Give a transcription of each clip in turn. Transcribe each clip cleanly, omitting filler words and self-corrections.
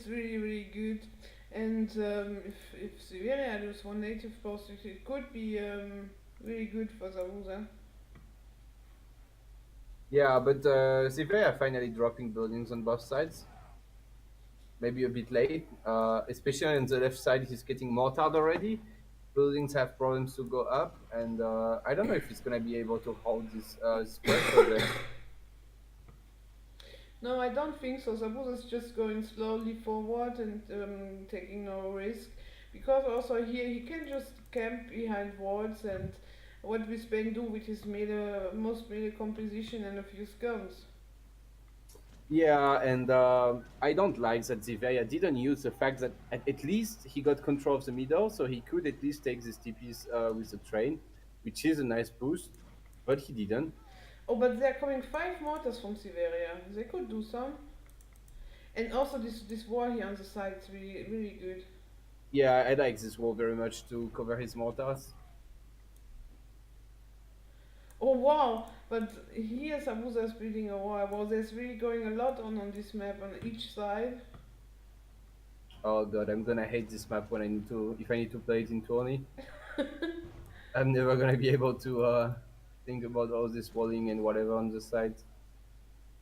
it's really, really good. And if Zivearia lose one native post, it could be really good for Zabuza. Yeah, but Zivearia finally dropping buildings on both sides. Maybe a bit late, especially on the left side. He's getting mortared already. Buildings have problems to go up, and I don't know if he's gonna be able to hold this pressure there. No, I don't think so. Zabuza's just going slowly forward and taking no risk. Because also here he can just camp behind walls and what will Spain do with his most melee composition and a few scones. Yeah, and I don't like that Ziveria didn't use the fact that at least he got control of the middle, so he could at least take these TPs with the train, which is a nice boost, but he didn't. Oh, but they're coming 5 mortars from Siberia. They could do some. And also this war here on the side is really really good. Yeah, I like this wall very much to cover his mortars. Oh wow! But here Sabusa is building a wall. Well, there's really going a lot on this map on each side. Oh god, I'm gonna hate this map when I need to if I need to play it in 20. I'm never gonna be able to think about all this walling and whatever on the side.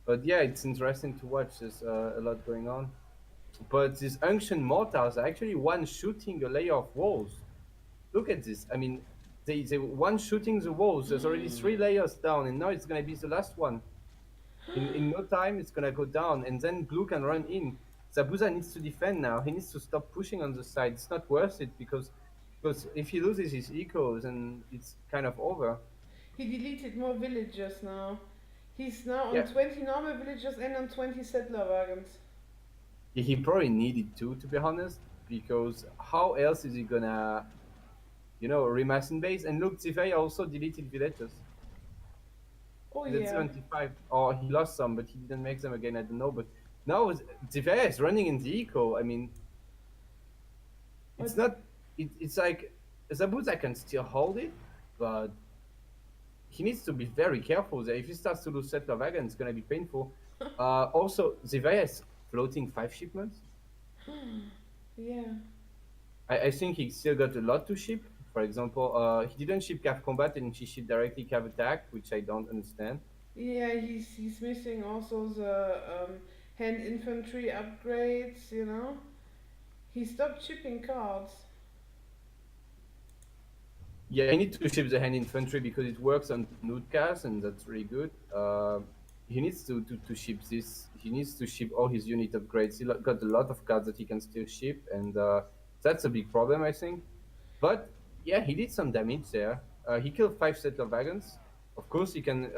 But yeah, it's interesting to watch. There's a lot going on. But these ancient mortars are actually one shooting a layer of walls. Look at this. I mean, they one shooting the walls. There's already 3 layers down, and now it's gonna be the last one. In no time, it's gonna go down, and then Blue can run in. Zabuza needs to defend now. He needs to stop pushing on the side. It's not worth it because if he loses his ecos, then it's kind of over. He deleted more villagers now. He's now on Yeah, 20 normal villagers and on 20 settler wagons. he probably needed to be honest, because how else is he gonna, remass in base? And look, Zivei also deleted villages. Oh He's at yeah. 75, or he lost some, but he didn't make them again. I don't know. But now Zivei is running in the eco. I mean, it's What? not. It's like Zabuza can still hold it, but he needs to be very careful there. If he starts to lose settler wagon, it's gonna be painful. Also, Zivei is floating 5 shipments. Yeah. I think he still got a lot to ship. For example, he didn't ship Cav Combat and he shipped directly Cav Attack, which I don't understand. Yeah, he's missing also the hand infantry upgrades, you know? He stopped shipping cards. Yeah, he needs to ship the hand infantry because it works on Nudcast and that's really good. He needs to ship this. He needs to ship all his unit upgrades. Got a lot of cards that he can still ship, and that's a big problem, I think. But yeah, he did some damage there. He killed 5 settler wagons. Of course, he can.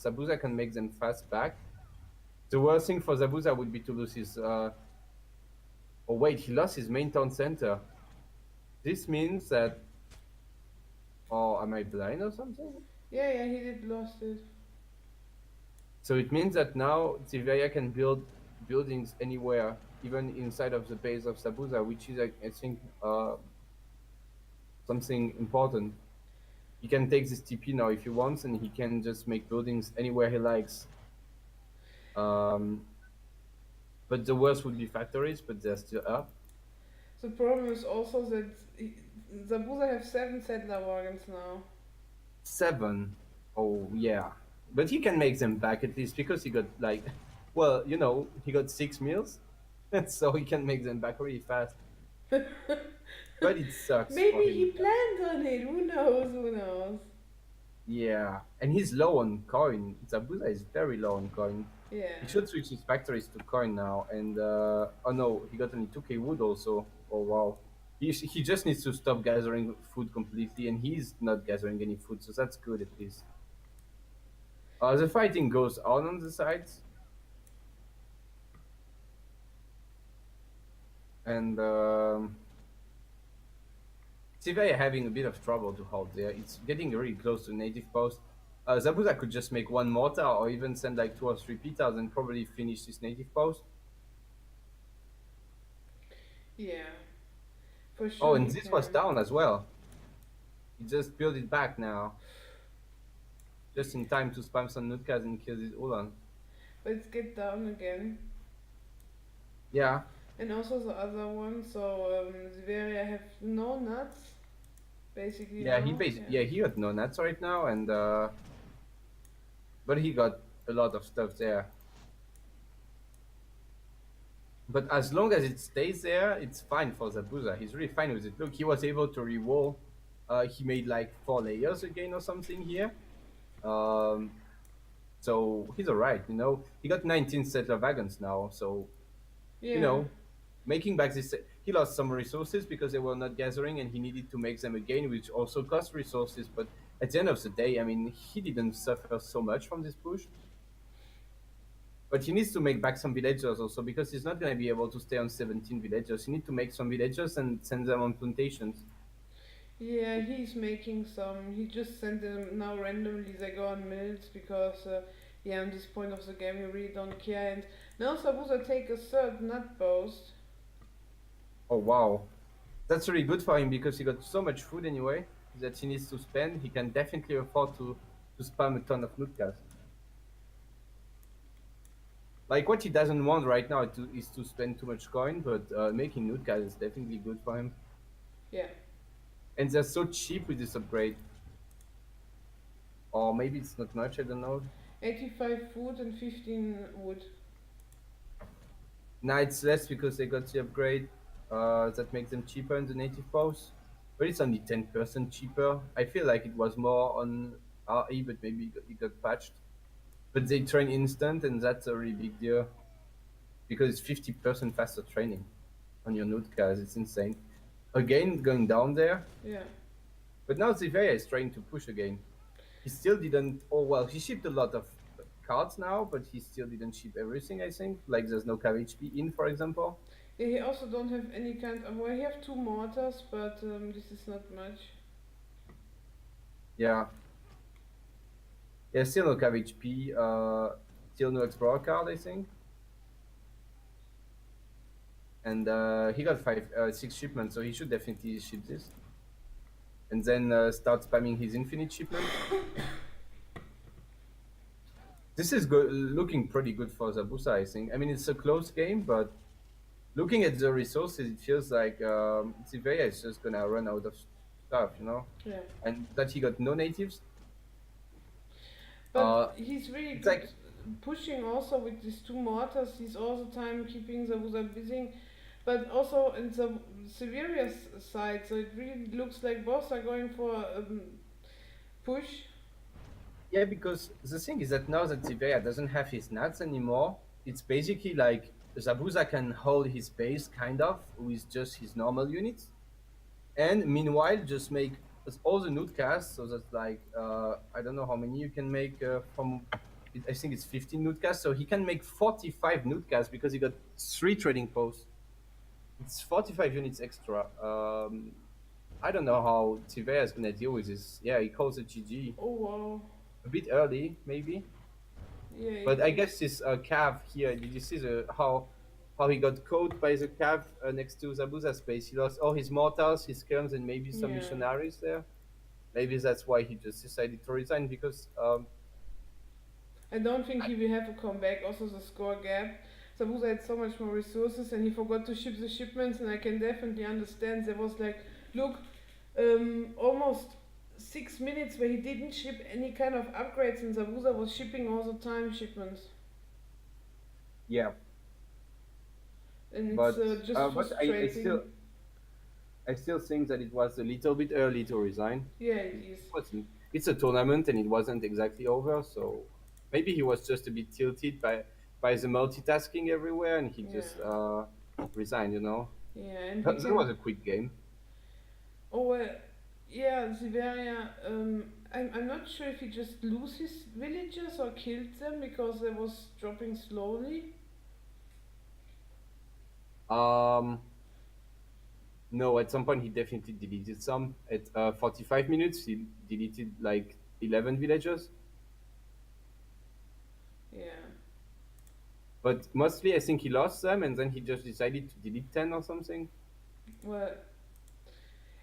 Zabuza can make them fast back. The worst thing for Zabuza would be to lose his. Oh wait, he lost his main town center. This means that. Oh, am I blind or something? Yeah, yeah, he did lost it. So it means that now Ziveria can build buildings anywhere, even inside of the base of Zabuza, which is, I think, something important. He can take this TP now if he wants, and he can just make buildings anywhere he likes. Um, but the worst would be factories, but they're still up. The problem is also that Zabuza have 7 settler wagons now. 7. Oh yeah, but he can make them back at least because he got like, well, he got 6 meals, so he can make them back really fast. But it sucks for Maybe him. he planned on it. Who knows? Who knows? Yeah, and he's low on coin. Zabuza is very low on coin. Yeah. He should switch his factories to coin now. And oh no, he got only 2k wood also. Oh wow. He just needs to stop gathering food completely, and he's not gathering any food, so that's good at least. The fighting goes on the sides, and Sivaya having a bit of trouble to hold there. It's getting really close to native post. Zabuza could just make one mortar or even send like 2 or 3 pitas and probably finish this native post. Yeah. For Oh, sure and he this was can. down as well. He just built it back now, just in time to spam some nutkas and kill this Ulan. Let's get down again. Yeah. And also the other one, so Zivearia have no nuts, basically Yeah, now. Yeah. he got no nuts right now, and but he got a lot of stuff there. But as long as it stays there, it's fine for Zabuza. He's really fine with it. Look, he was able to re-wall. He made like 4 layers again or something here. Um, so he's alright, you know. He got 19 settler wagons now, so you Yeah. know, making back this. He lost some resources because they were not gathering, and he needed to make them again, which also cost resources. But at the end of the day, I mean, he didn't suffer so much from this push. But he needs to make back some villagers also because he's not going to be able to stay on 17 villagers. He needs to make some villagers and send them on plantations. Yeah, he's making some. He just sent them now randomly. They go on mills because, yeah, at this point of the game, you really don't care. And now Sabusa take a third nut post. Oh, wow. That's really good for him because he got so much food anyway that he needs to spend. He can definitely afford to spam a ton of nutcas. Like what he doesn't want right now is to spend too much coin, but making nutcas is definitely good for him. Yeah, And they're so cheap with this upgrade. Or maybe it's not much, I don't know. 85 food and 15 wood. Now it's less because they got the upgrade that makes them cheaper in the native posts. But it's only 10% cheaper. I feel like it was more on RE, but maybe it got patched. But they train instant, and that's a really big deal because it's 50% faster training on your nutcas. It's insane. Again, going down there. Yeah. But now Zivearia is trying to push again. He still didn't. Oh well, he shipped a lot of cards now, but he still didn't ship everything. I think like there's no KHP in, for example. Yeah, he also don't have any kind of. Well, he have two mortars, but this is not much. Yeah, yeah, still no KHP. Still no Explorer card, I think. And he got 6 shipments, so he should definitely ship this. And then start spamming his infinite shipments. This is looking pretty good for Zabuza, I think. I mean, it's a close game, but looking at the resources, it feels like Zivearia is just gonna run out of stuff, you know. Yeah. And that he got no natives. But he's really It's good like pushing also with these two mortars. He's all the time keeping the Wusa busy. But also in the Siberia's side, so it really looks like both are going for push. yeah, because the thing is that now that Zivearia doesn't have his nuts anymore, it's basically like Zabuza can hold his base kind of with just his normal units, and meanwhile just make all the nutcasts. So that's like I don't know how many you can make from. I think it's 15 nutcasts, so he can make 45 nutcasts because he got 3 trading posts. It's 45 units extra. I don't know how Tivea is gonna deal with this. Yeah, he calls it GG. Oh wow. A bit early, maybe. Yeah, But it I is. guess this cav here. Did you see the how he got caught by the cav next to Zabuza space? He lost all his mortars, his kerns, and maybe some Yeah. missionaries there. Maybe that's why he just decided to resign because I don't think he will have a comeback. Also, the score gap. Sabusa had so much more resources and he forgot to ship the shipments. And I can definitely understand. There was like, look, almost 6 minutes where he didn't ship any kind of upgrades, and Sabusa was shipping all the time shipments. yeah. And it's But just frustrating. I still think that it was a little bit early to resign. Yeah, it is. It's a tournament and it wasn't exactly over, so maybe he was just a bit tilted by the multitasking everywhere and he Yeah. just resigned, you know. Yeah, and we That can. was a quick game. Oh, yeah, Zivearia. I'm not sure if he just lose his villagers or killed them because they was dropping slowly. Um, no, at some point he definitely deleted some. At 45 minutes, he deleted like 11 villagers. Yeah. But mostly, I think he lost them, and then he just decided to delete 10 or something. Well,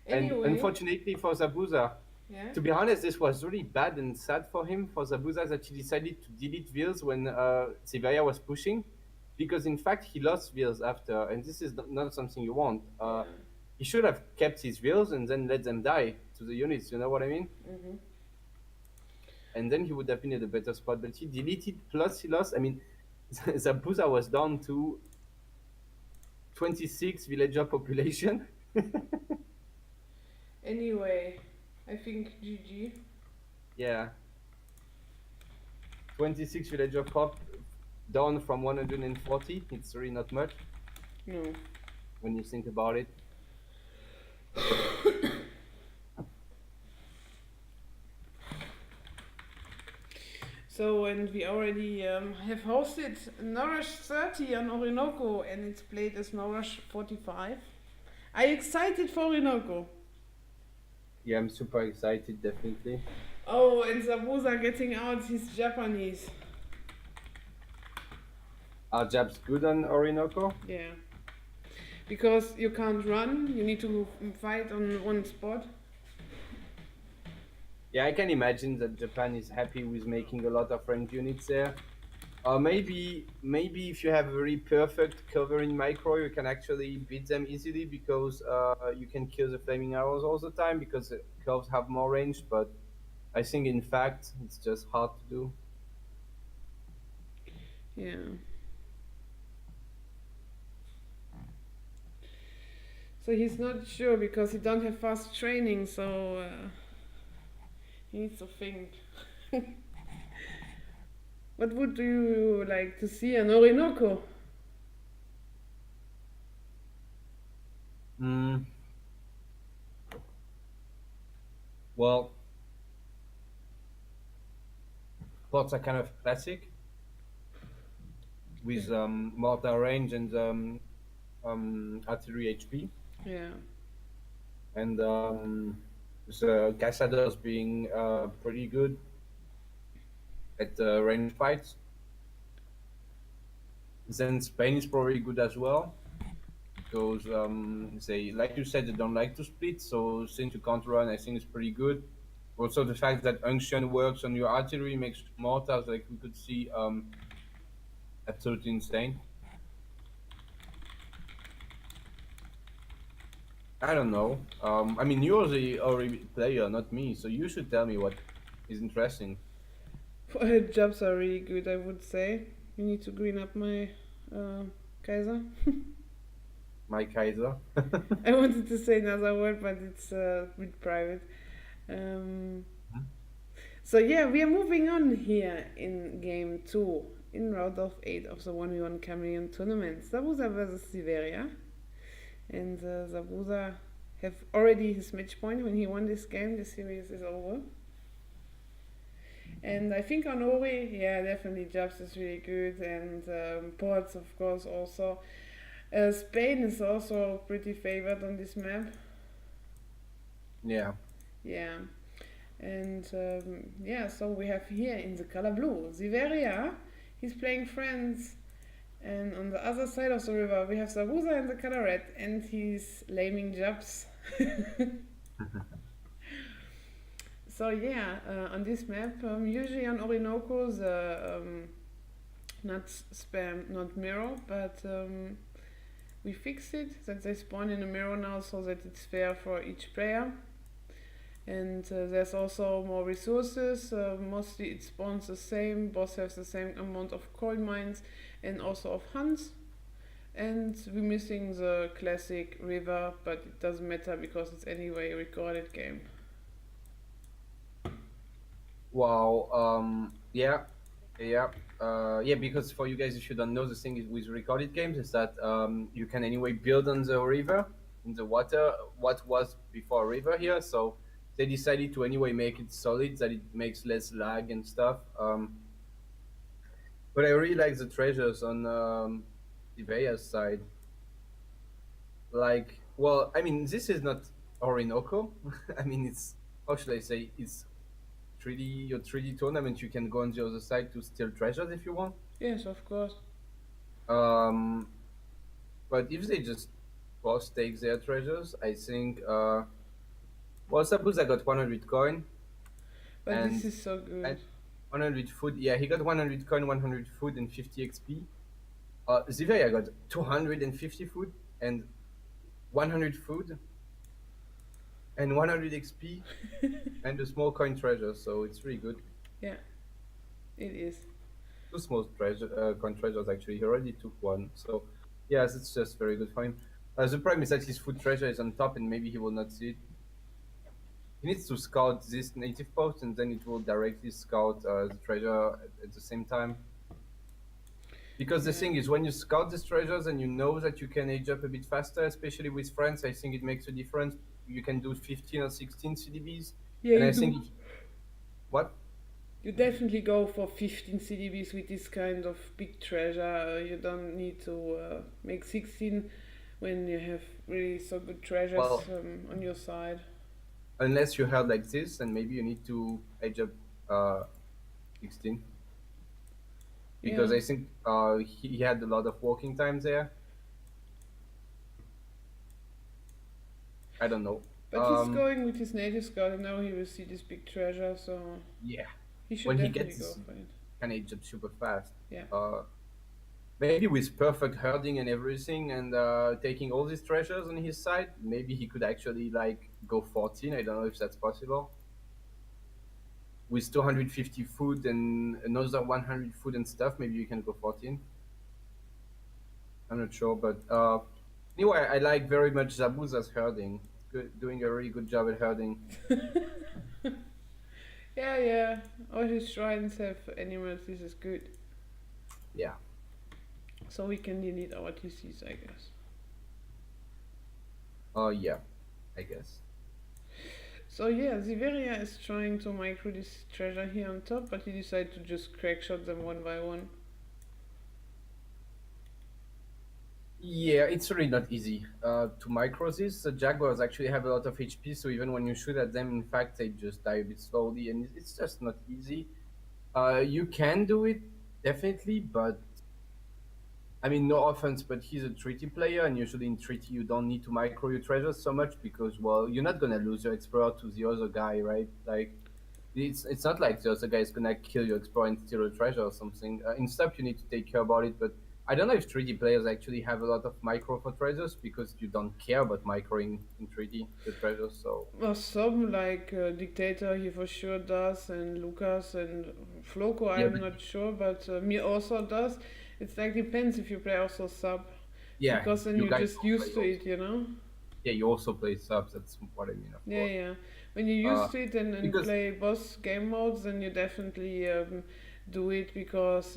And anyway, unfortunately for Zabuza, yeah. to be honest, this was really bad and sad for him, for Zabuza, that he decided to delete Vils when Zivearia was pushing. because in fact he lost wheels after, and this is not something you want. Yeah. He should have kept his wheels and then let them die to the units. You know what I mean? Mhm. And then he would have been at a better spot. But he deleted plus he lost. I mean, Zabuza was down to 26 villager population. Anyway, I think GG. Yeah, 26 villager pop down from 140. It's really not much No. when you think about it. So, and we already have hosted Nourish 30 on Orinoco, and it's played as Nourish 45. Are you excited for Orinoco? Yeah, I'm super excited, definitely. Oh, and Sabusa getting out his Japanese. Are jabs good on Orinoco? Yeah. Because you can't run, you need to fight on one spot. Yeah, I can imagine that Japan is happy with making a lot of ranked units there. Maybe if you have a very perfect cover in micro, you can actually beat them easily because you can kill the flaming arrows all the time because the curves have more range. But I think in fact it's just hard to do. Yeah. So he's not sure because he don't have fast training, so he needs to think. What would you like to see on Orinoco? Mm, well, ports are kind of classic with mortar range and artillery HP, Yeah. and the Cazadors being pretty good at range fights. Then Spain is probably good as well because they, like you said, they don't like to split. So since you can't run, I think it's pretty good. Also, the fact that unction works on your artillery makes mortars, like we could see, absolutely insane. I don't know. I mean, you're the already player, not me, so you should tell me what is interesting. Jobs are really good, I would say. You need to green up my Kaiser. My Kaiser. I wanted to say another word, but it's a bit private. Um, so yeah, we are moving on here in game 2 in round of 8 of the 1v1 Chameleon tournament. Zabuza versus Zivearia. And Zabuza have already his match point when he won this game. The series is over. And I think on Ori, yeah, definitely Jobs is really good, and Ports, of course, also. Spain is also pretty favored on this map. Yeah. Yeah. And yeah, so we have here in the color blue Ziveria. He's playing France. And on the other side of the river, we have Sabusa in the color red, and he's laming Jobs. So yeah, on this map, usually on Orinoco, the not spam, not mirror, but we fixed it that they spawn in a mirror now, so that it's fair for each player. And there's also more resources. Mostly it spawns the same. Boss has the same amount of coin mines and also of hunts. And we're missing the classic river, but it doesn't matter because it's anyway a recorded game. Wow. Yeah. Yeah. Yeah, because for you guys, if you don't know, the thing is with recorded games is that you can anyway build on the river, in the water, what was before a river here. So they decided to anyway make it solid, that it makes less lag and stuff. But I really like the treasures on Ivea's side. Like, well, I mean, this is not Orinoco. I mean, it's, how should I say, it's 3D, your 3D tournament. You can go on the other side to steal treasures if you want. Yes, of course. Um, but if they just both take their treasures, I think. Well, suppose I got 100 coin But this and is so good. and 100 food. Yeah, he got 100 coin, 100 food, and 50 XP. Zivearia got 250 food and 100 food and 100 XP and a small coin treasure, so it's really good. Yeah, it is. Two small coin treasures actually. He already took one, so yes, it's just very good for him. The problem is that his food treasure is on top, and maybe he will not see it. He needs to scout this native post, and then it will directly scout the treasure at the same time. Because the Yeah. thing is, when you scout these treasures and you know that you can age up a bit faster, especially with friends, I think it makes a difference. You can do 15 or 16 CDBs, Yeah, and you I think do. what? You definitely go for 15 CDBs with this kind of big treasure. You don't need to make 16 when you have really so good treasures Well, on your side. unless you have like this, and maybe you need to age up uh, 16, because Yeah. I think he had a lot of walking times there. I don't know. But he's going with his native scout and now he will see this big treasure, so Yeah, he should when he definitely gets go this, for it. can age up super fast. Yeah. Uh, Maybe with perfect herding and everything, and taking all these treasures on his side, maybe he could actually like go 14. I don't know if that's possible. With 250 food and another 100 food and stuff, maybe you can go 14. I'm not sure, but anyway, I like very much Zabuza's herding. It's good, doing a really good job at herding. Yeah, yeah. All his shrines have animals, this is good. Yeah. So we can delete our TCs, I guess. Yeah, I guess. So yeah, Ziveria is trying to micro this treasure here on top, but he decided to just crack shot them one by one. Yeah, it's really not easy to micro this. The Jaguars actually have a lot of HP, so even when you shoot at them, in fact, they just die a bit slowly, and it's just not easy. You can do it, definitely, but I mean, no offense, but he's a treaty player, and usually in treaty, you don't need to micro your treasures so much because, well, you're not gonna lose your explorer to the other guy, right? Like, it's not like the other guy is gonna kill your explorer and steal a treasure or something. In step, you need to take care about it, but I don't know if 3D players actually have a lot of micro for treasures because you don't care about microing in 3D the treasures. So Well, some like Dictator, he for sure does, and Lucas and Floco, yeah, I'm but not sure, but me also does. It's like depends if you play also sub, yeah, because then you you're guys just all play used to also. it, you know? Yeah, you also play subs. That's what I mean, of Yeah, course. yeah. When you're Uh, used to it and because play boss game modes, then you definitely do it because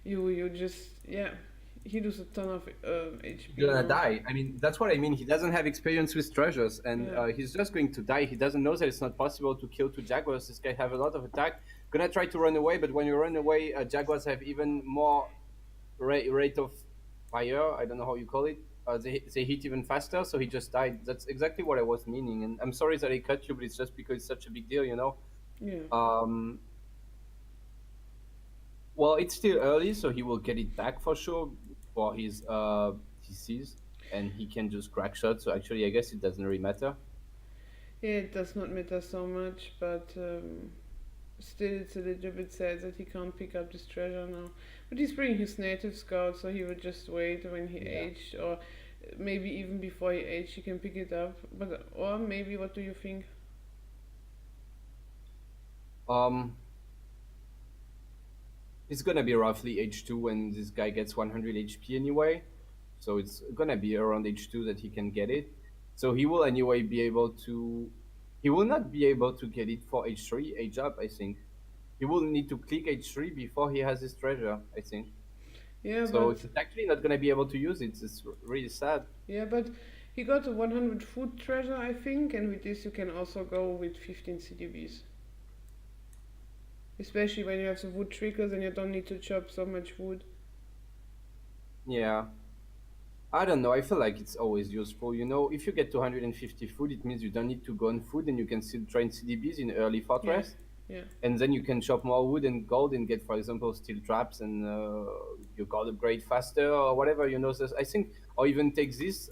you just yeah. He does a ton of HP you're gonna now. die. I mean, that's what I mean. He doesn't have experience with treasures, and Yeah, he's just going to die. He doesn't know that it's not possible to kill two jaguars. This guy have a lot of attack. Gonna try to run away, but when you run away, jaguars have even more rate of fire. I don't know how you call it. They hit even faster, so he just died. That's exactly what I was meaning. And I'm sorry that I cut you, but it's just because it's such a big deal, you know. yeah, Um, well, it's still early, so he will get it back for sure for his TCs, and he can just crack shots. So actually, I guess it doesn't really matter. yeah. It does not matter so much, but still, it's a little bit sad that he can't pick up this treasure now. But he's bringing his native scout, so he will just wait when he Yeah. aged, or maybe even before he aged, he can pick it up. But or maybe, what do you think? Um, it's gonna be roughly H2 when this guy gets 100 HP anyway. So it's gonna be around H2 that he can get it. So he will anyway be able to. He will not be able to get it for H3, Age up, I think. He will need to click H3 before he has his treasure, I think. Yeah, So but he's actually not gonna be able to use it. It's really sad. yeah, but he got a 100 food treasure, I think, and with this you can also go with 15 CDBs. Especially when you have the wood triggers and you don't need to chop so much wood. Yeah. I don't know. I feel like it's always useful. You know, if you get 250 food, it means you don't need to go on food and you can still train CDBs in early Yeah, fortress. yeah, And then you can chop more wood and gold and get, for example, steel traps and your gold upgrade faster or whatever. You know, so I think, or even take this.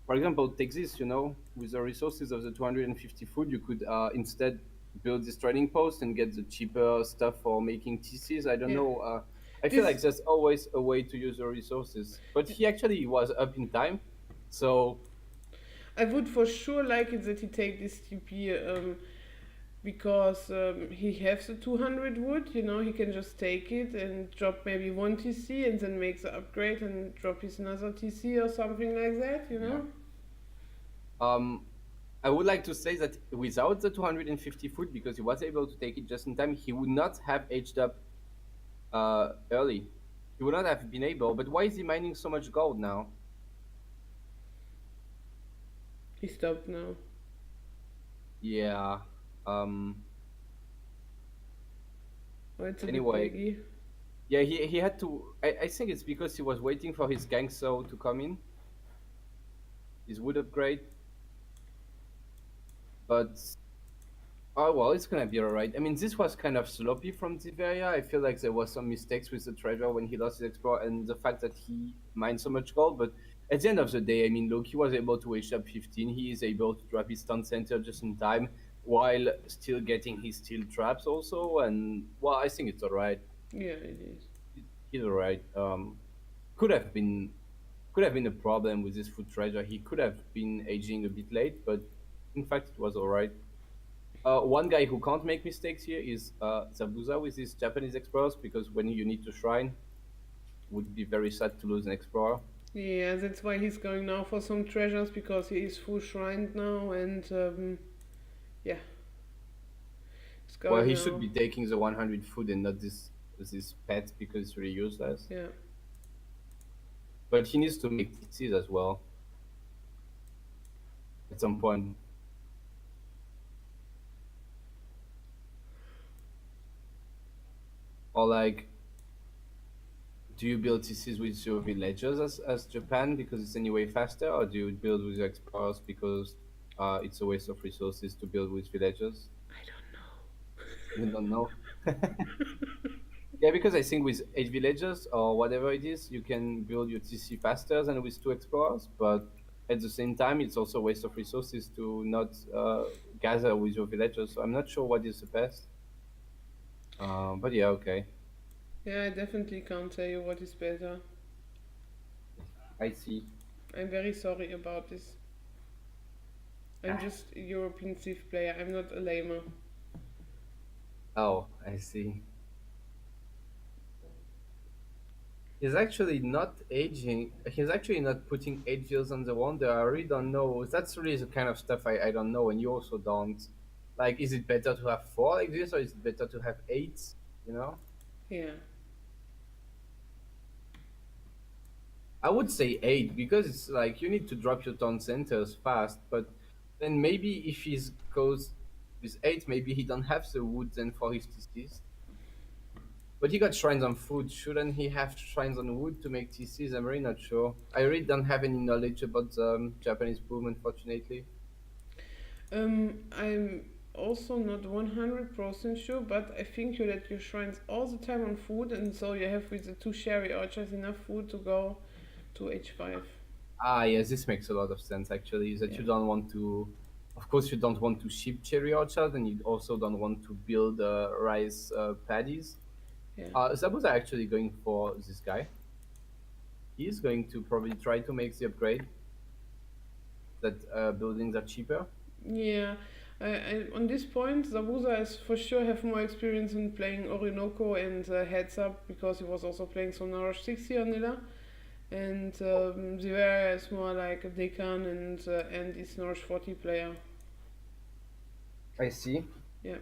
For example, take this. You know, with the resources of the 250 food, you could instead build this trading post and get the cheaper stuff for making TCs. I don't yeah. know. I feel This like there's always a way to use the resources. But he actually was up in time, so I would for sure like it that he take this TP because he has the 200 wood. You know, he can just take it and drop maybe one TC and then make the upgrade and drop his another TC or something like that. You yeah. know. Um, I would like to say that without the 250 foot, because he was able to take it just in time, he would not have aged up early. He would not have been able. But why is he mining so much gold now? He stopped now. Yeah. Um. Oh, it's a bit Anyway, laggy. yeah, he had to. I think it's because he was waiting for his gangso to come in, his wood upgrade. But oh well, it's gonna be alright. I mean, this was kind of sloppy from Zivearia. I feel like there was some mistakes with the treasure when he lost his explorer and the fact that he mined so much gold. But at the end of the day, I mean, look, he was able to wage up 15. He is able to drop his stun center just in time while still getting his steel traps also. And well, I think it's alright. Yeah, it is. He's alright. Could have been could have been a problem with this food treasure. He could have been aging a bit late, but in fact, it was alright. One guy who can't make mistakes here is Zabuza with his Japanese explorers because when you need to shrine, would be very sad to lose an explorer. Yeah, that's why he's going now for some treasures because he is full shrined now and yeah, he's Well, going he should now. be taking the 100 food and not this pet because it's really useless. Yeah. But he needs to make TCs as well at some point. Or like, do you build TCs with your villagers as Japan because it's anyway faster, or do you build with your explorers because it's a waste of resources to build with villagers? I don't You don't know. Yeah, because I think with 8 villagers or whatever it is, you can build your TC faster than with 2 explorers. But at the same time, it's also a waste of resources to not gather with your villagers. So I'm not sure what is the best. But yeah, okay. know. Yeah, I definitely can't tell you what is better. I see. I'm very sorry about this. I'm Ah, just a European Civ player. I'm not a lamer. oh, I see. He's actually not aging. He's actually not putting 8 vills on the wonder. I really don't know. That's really the kind of stuff I don't know, and you also don't. Like, is it better to have 4 like this, or is it better to have 8? You know? Yeah. I would say 8 because it's like you need to drop your town centers fast. But then maybe if he goes with 8, maybe he don't have the wood then for his TCs. But he got shrines on food. Shouldn't he have shrines on wood to make TCs? I'm really not sure. I really don't have any knowledge about Japanese boom, unfortunately. I'm also not 100% sure, but I think you let your shrines all the time on food, and so you have with the two sherry orchards enough food to go to H5. Ah, yes, this makes a lot of sense actually. Is that Yeah. you don't want to, of course, you don't want to ship cherry orchards, and you also don't want to build rice paddies. Yeah. Zabuza are actually going for this guy. He is going to probably try to make the upgrade that buildings are cheaper. Yeah. On this point, Zabuza is for sure have more experience in playing Orinoco and Heads Up because he was also playing some Nourish 60 on Nilla. And Zivearia is more like a Decan and is Nourish 40 player. I see. Yeah.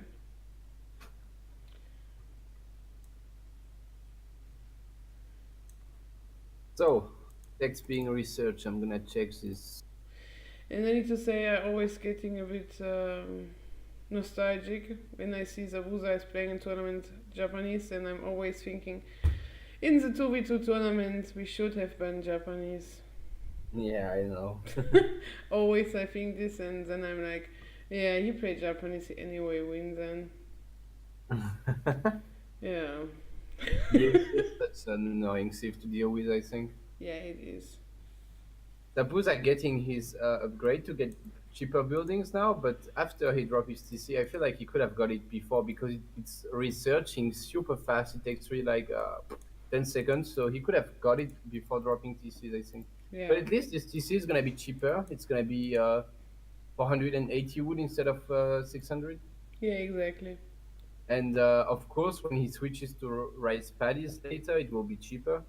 So, text being researched. I'm gonna check this. And I need to say, I'm always getting a bit nostalgic when I see Zabuza is playing in tournament Japanese, and I'm always thinking, in the 2v2 tournament, we should have banned Japanese. Yeah, I know. Always I think this, and then I'm like, yeah, he played Japanese anyway, win then. Yeah, Yes, yes, that's an annoying save to deal with, I think. yeah, it is. Tabuz are getting his upgrade to get cheaper buildings now, but after he dropped his TC, I feel like he could have got it before because it's researching super fast. It takes really like 10 seconds, so he could have got it before dropping TCs, I think. Yeah. But at least this TC is gonna be cheaper. It's gonna be 480 wood instead of 600. Yeah, exactly. And of course, when he switches to rice paddies later, it will be cheaper.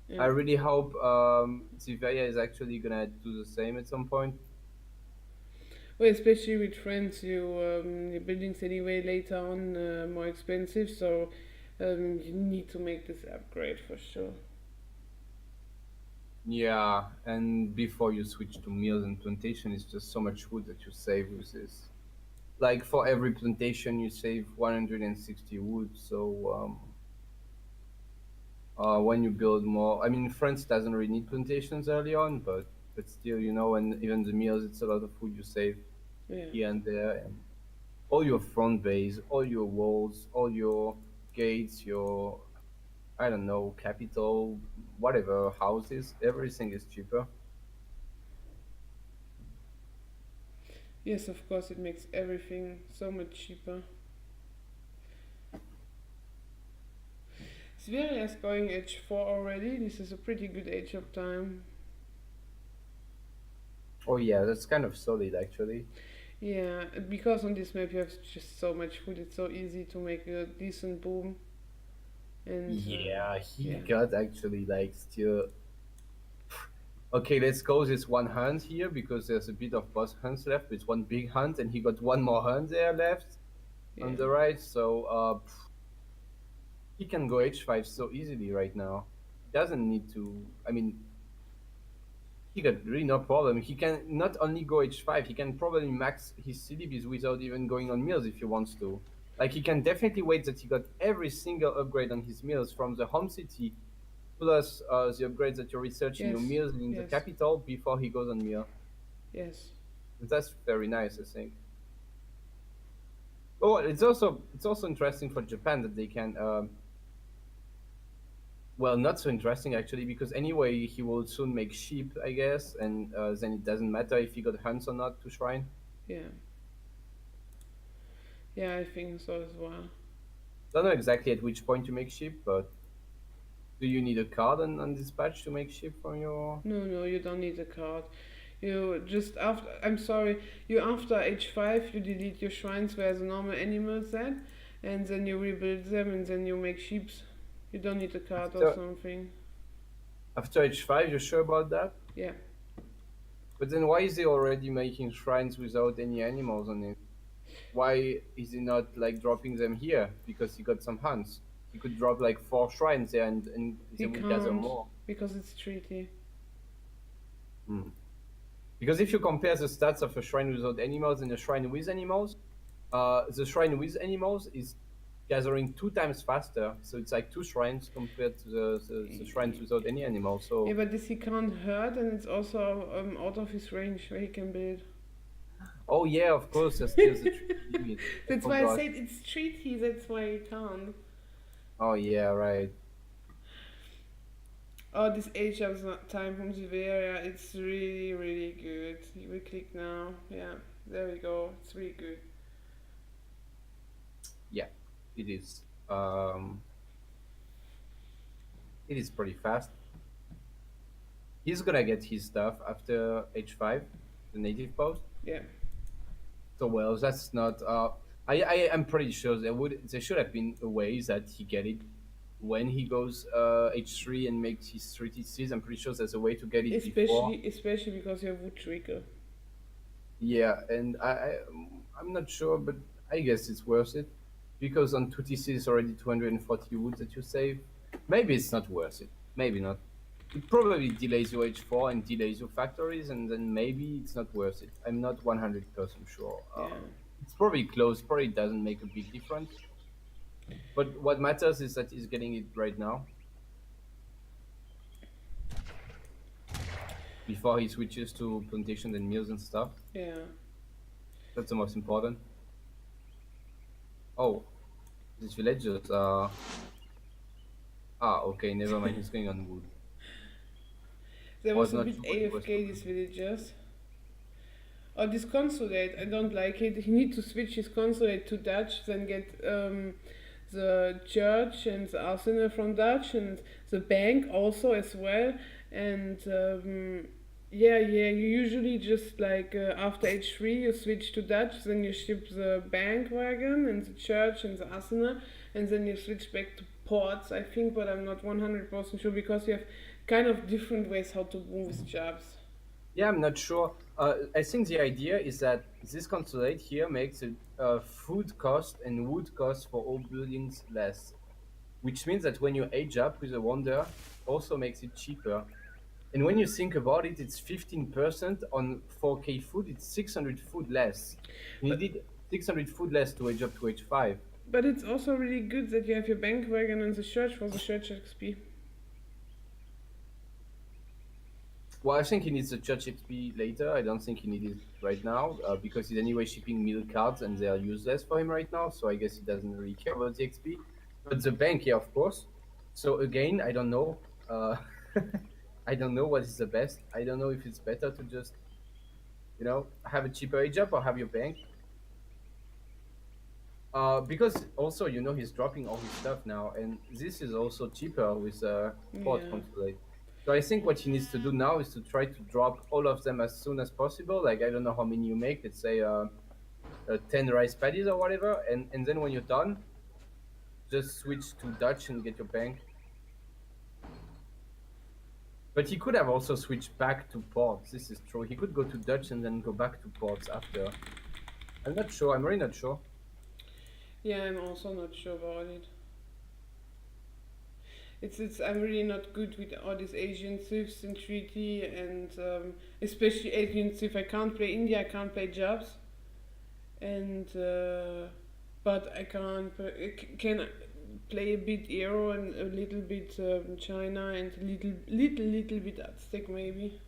I Yeah. really hope Zivearia is actually gonna do the same at some point. Well, especially with friends, your buildings anyway later on more expensive, so you need to make this upgrade for sure. Yeah, and before you switch to mills and plantation, it's just so much wood that you save with this. Like for every plantation, you save 160 wood. So when you build more, I mean, France doesn't really need plantations early on, but still, and even the mills, it's a lot of wood you save Yeah. here and there, and all your front bays, all your walls, all your gates, your I don't know, capital, whatever houses, everything is cheaper. Yes, of course, it makes everything so much cheaper. Zivearia is going H4 already. This is a pretty good age of time. Oh yeah, that's kind of solid actually. Yeah, because on this map you have just so much food, it's so easy to make a decent boom. And Yeah, he yeah, got actually like still. Okay, let's go this one hunt here because there's a bit of boss hunts left. It's one big hunt, and he got one more hunt there left on yeah. the right. So he can go H5 so easily right now. He doesn't need to. I mean, he got really no problem. He can not only go H5, he can probably max his CDBs without even going on mills if he wants to. Like he can definitely wait that he got every single upgrade on his mills from the home city plus the upgrades that you're researching your Yes, mills in the yes, capital before he goes on mill. yes. That's very nice, I think. Oh, it's also interesting for Japan that they can well, not so interesting actually, because anyway he will soon make sheep, I guess, and then it doesn't matter if he got hunts or not to shrine. Yeah, yeah, I think so as well. Don't know exactly at which point you make sheep, but do you need a card on dispatch to make sheep from your? No, no, you don't need a card. You just after. I'm sorry. You after H5, you delete your shrines where the normal animals at, and then you rebuild them, and then you make sheeps. You don't need a card or After something. after H5, you're sure about that? Yeah, But then why is he already making shrines without any animals on it? Why is he not like dropping them here? Because he got some hunts. He could drop like 4 shrines there, and they he would gather can't more. because it's treaty. Hmm. Because if you compare the stats of a shrine without animals and a shrine with animals, the shrine with animals is gathering 2 times faster. So it's like 2 shrines compared to the shrines without any animals. Yeah, So, but this he can't hurt, and it's also out of his range where he can build. oh yeah, of course, there's still the treaty limit. I That's why I forgot. said it's treaty. That's why he can't. Oh yeah, right. Oh, this age of time from Zivearia, it's really, really good. We click now. Yeah, there we go. It's really good. Yeah, it is. It is pretty fast. He's gonna get his stuff after H5, the native post. Yeah. So well, that's not. I am pretty sure there should have been a way that he get it when he goes H3 and makes his 3 TCs. I'm pretty sure there's a way to get it before. Especially because you have wood trigger. Yeah, and I'm not sure, but I guess it's worth it because on 2 TCs it's already 240 wood that you save. Maybe it's not worth it. Maybe not. It probably delays your H4 and delays your factories, and then maybe it's not worth it. I'm not 100% sure. Yeah. It's probably close. Probably doesn't make a big difference. But what matters is that he's getting it right now before he switches to plantation and mills and stuff. Yeah. That's the most important. Oh, these villagers are. Okay, never mind. He's going on wood. There Was was a not bit sure what he was AFK, these doing. villagers. Oh, this consulate, I don't like it. He need to switch his consulate to Dutch, then get the church and the arsenal from Dutch and the bank also as well. And yeah, you usually just like after H3 you switch to Dutch, then you ship the bank wagon and the church and the arsenal, and then you switch back to ports, I think, but I'm not 100% sure because you have kind of different ways how to move jobs. Yeah, I'm not sure. I think the idea is that this consulate here makes it food cost and wood cost for all buildings less, which means that when you age up with a wonder, also makes it cheaper. And when you think about it, it's 15% on 4K food, it's 600 food less. You But needed 600 food less to age up to H5. but it's also really good that you have your bank wagon and the church for the church XP. Well, I think he needs the church XP later. I don't think he needs it right now because he's anyway shipping middle cards and they are useless for him right now. So I guess he doesn't really care about the XP. But the bank, yeah, of course. So again, I don't know. I don't know what is the best. I don't know if it's better to just, have a cheaper age up or have your bank. Because also, he's dropping all his stuff now, and this is also cheaper with port Yeah. consulate. So I think what he needs to do now is to try to drop all of them as soon as possible. Like I don't know how many you make. Let's say 10 rice paddies or whatever, and then when you're done, just switch to Dutch and get your bank. But he could have also switched back to ports. This is true. He could go to Dutch and then go back to ports after. I'm not sure. I'm really not sure. Yeah, I'm also not sure about it. It's I'm really not good with all these Asian civs in treaty and especially Asian civ. I can't play India, I can't play Jobs, and but I can't can play a bit Euro and a little bit China and a little bit Aztec maybe.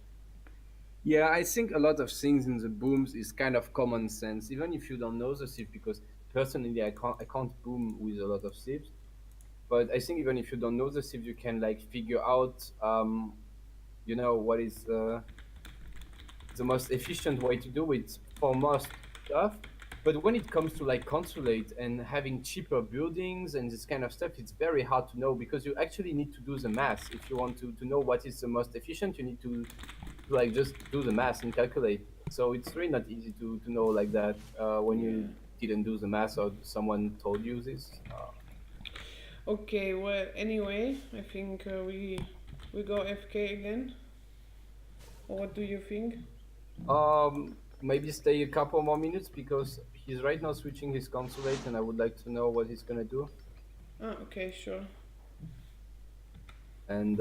Yeah, I think a lot of things in the booms is kind of common sense, even if you don't know the sieve. Because personally, I can't boom with a lot of sieves. But I think even if you don't know the sieve, you can like figure out, what is the most efficient way to do it for most stuff. But when it comes to like consulate and having cheaper buildings and this kind of stuff, it's very hard to know because you actually need to do the math. If you want to know what is the most efficient, you need to like just do the math and calculate. So it's really not easy to know like that when Yeah. you didn't do the math or someone told you this. Okay. Well, anyway, I think we go FK again. Or what do you think? Maybe stay a couple more minutes because he's right now switching his consulate, and I would like to know what he's gonna do. Ah, okay, sure. And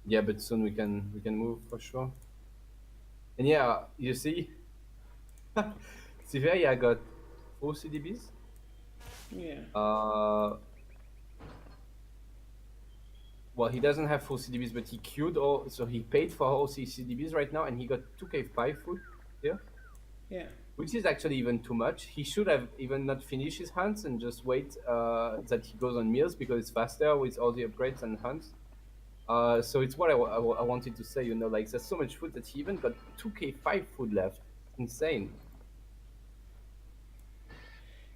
yeah, but soon we can move for sure. And yeah, you see, Zivearia got 4 CDBs. Yeah. Uh, well, he doesn't have 4 CDBs, but he queued all, so he paid for all CDBs right now, and he got 2K5 food here, Yeah. which is actually even too much. He should have even not finished his hunts and just wait that he goes on meals because it's faster with all the upgrades and hunts. So it's what I wanted to say, like there's so much food that he even got 2K5 food left. Insane.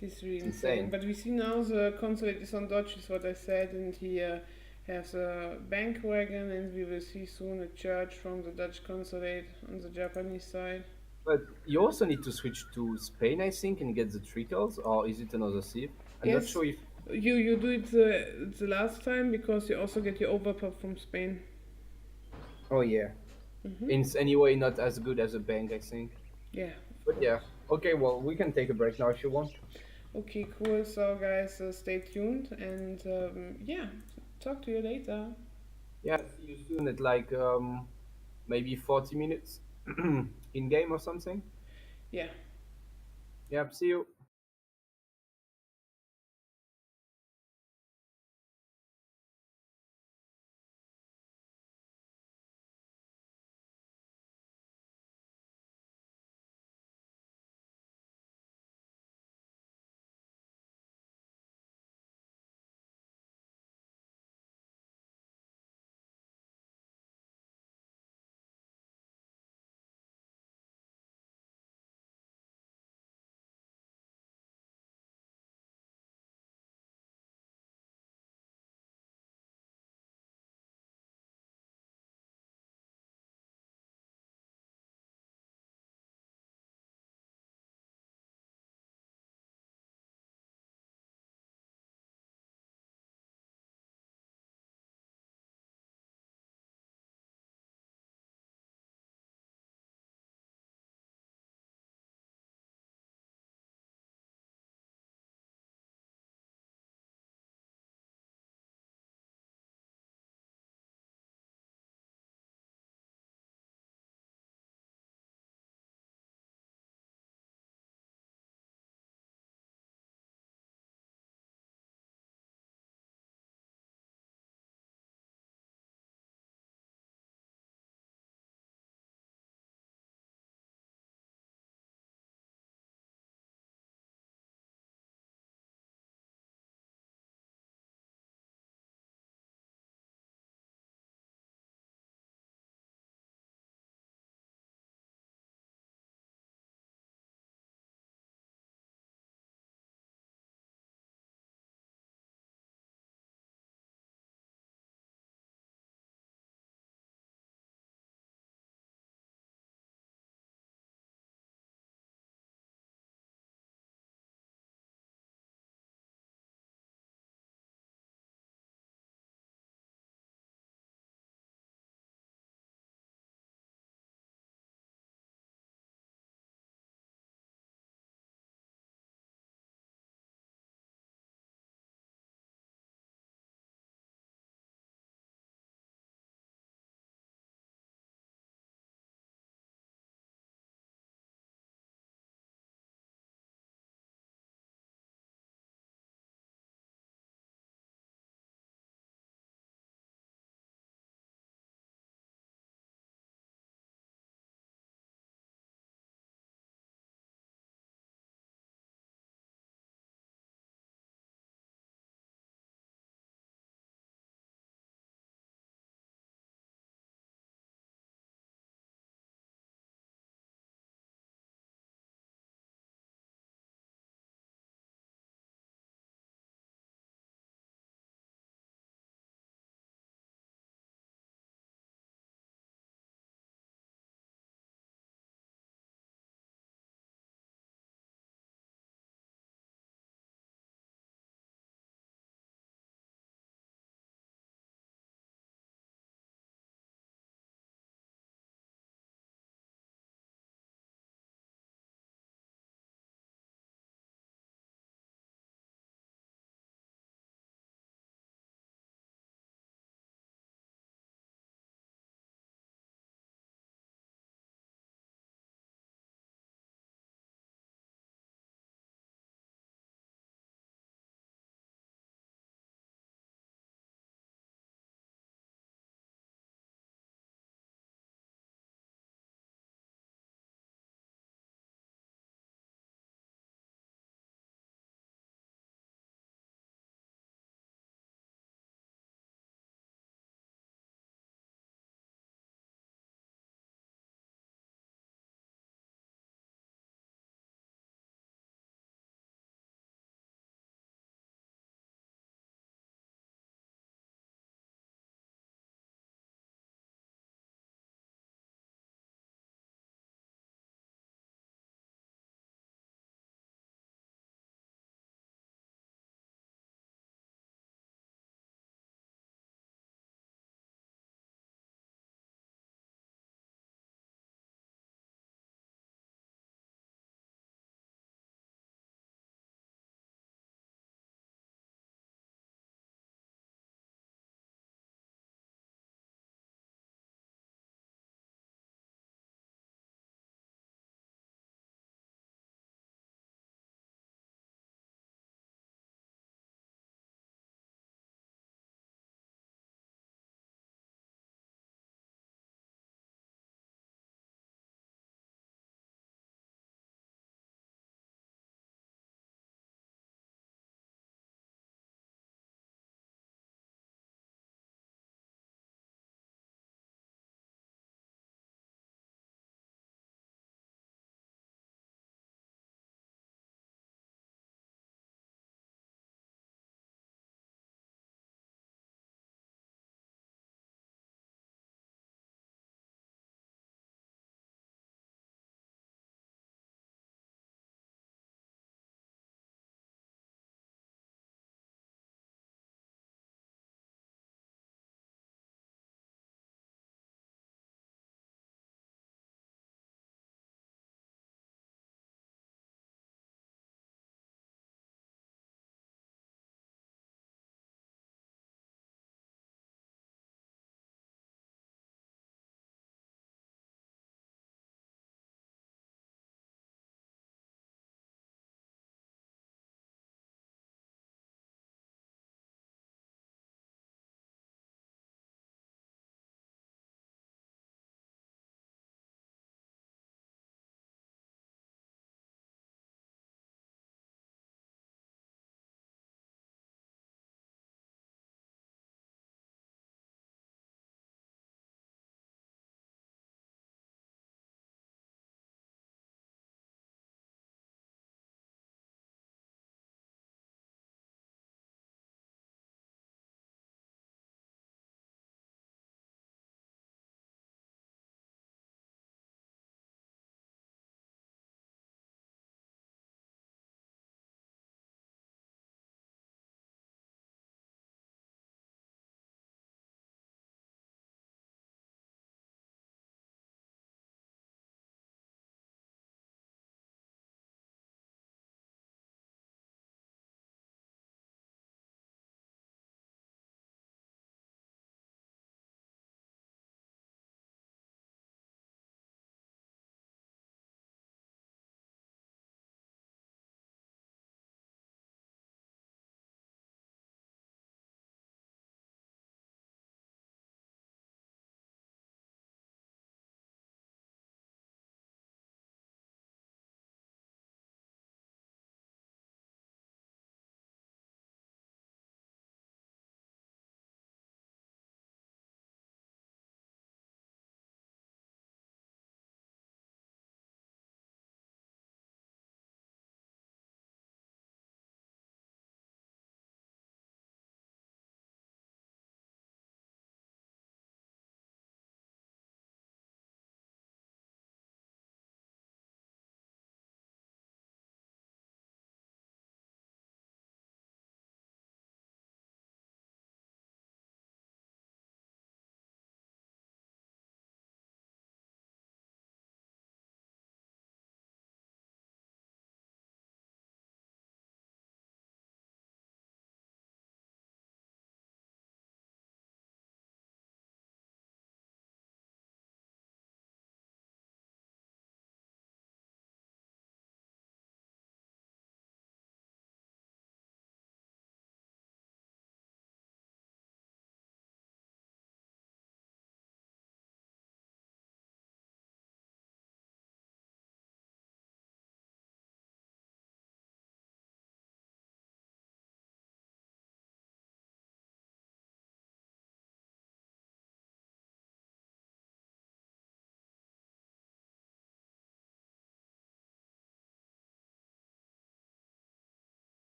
This is really It's insane. insane. But we see now the consulate is on Dutch, is what I said, and he has a bank wagon, and we will see soon a church from the Dutch consulate on the Japanese side. But you also need to switch to Spain, I think, and get the trickles, or is it another sieve? I'm not Yes, sure if. you do it the last time because you also get your overpop from Spain. Oh yeah. Mm-hmm. It's anyway not as good as a bank, I think. Yeah, of But yeah. course. Okay, well, we can take a break now if you want. Okay, cool. So, guys, stay tuned, and yeah, talk to you later. Yeah, see you soon at like maybe 40 minutes in game or something. Yeah. Yeah, see you.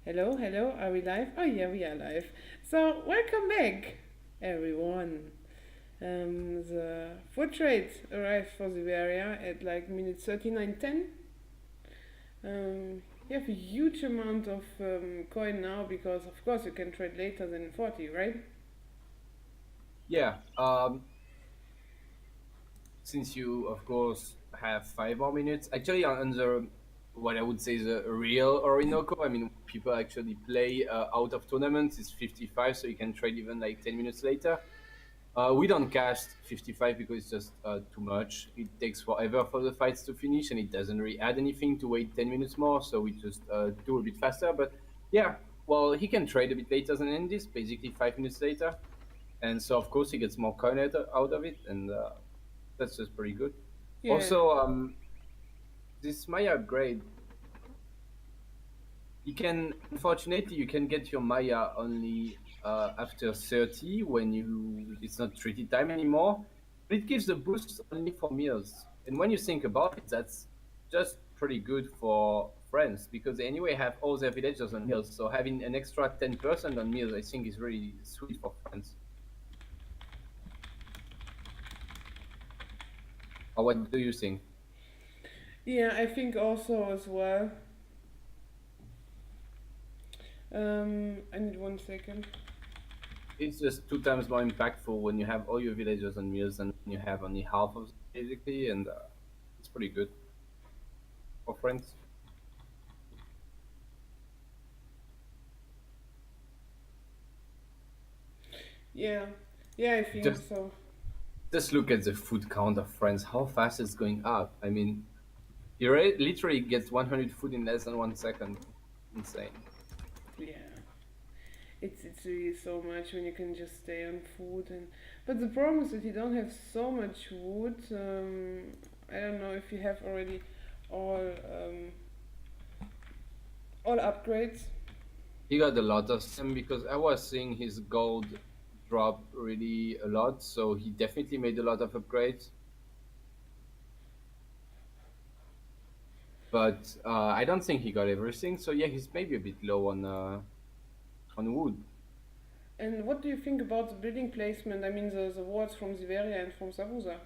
Hello, hello, are we live? Oh, yeah, we are live. So, welcome back, everyone. The food trade arrived for Zivearia at like minute 39:10. You have a huge amount of coin now because, of course, you can trade later than 40, right? Yeah. Since you, of course, have 5 more minutes, actually, on the what I would say is a real Orinoco. I mean, people actually play out of tournaments is 55, so you can trade even like 10 minutes later. We don't cast 55 because it's just too much. It takes forever for the fights to finish, and it doesn't really add anything to wait 10 minutes more. So we just do a bit faster. But yeah, well, he can trade a bit later than Endis, basically 5 minutes later, and so of course he gets more coin out of it, and that's just pretty good. Yeah, Also, this Maya upgrade, you can unfortunately you can get your Maya only after 30 when you it's not treaty time anymore. But it gives the boost only for meals. And when you think about it, that's just pretty good for France because they anyway have all their villagers on meals. So having an extra 10% on meals, I think, is really sweet for France. Or what do you think? yeah, I think also as well. I need 1 second. It's just two times more impactful when you have all your villagers on meals and you have only half of them, basically, and it's pretty good for France. Yeah, yeah, I think Just so. just look at the food count of France. How fast it's going up. I mean, literally gets 100 food in less than 1 second. Insane. Yeah. It's really so much when you can just stay on food and but the problem is that you don't have so much wood. I don't know if you have already all all upgrades. He got a lot of them because I was seeing his gold drop really a lot, so he definitely made a lot of upgrades. But I don't think he got everything. So yeah, he's maybe a bit low on wood. And what do you think about the building placement? I mean the walls from Zivearia and from Sabusa.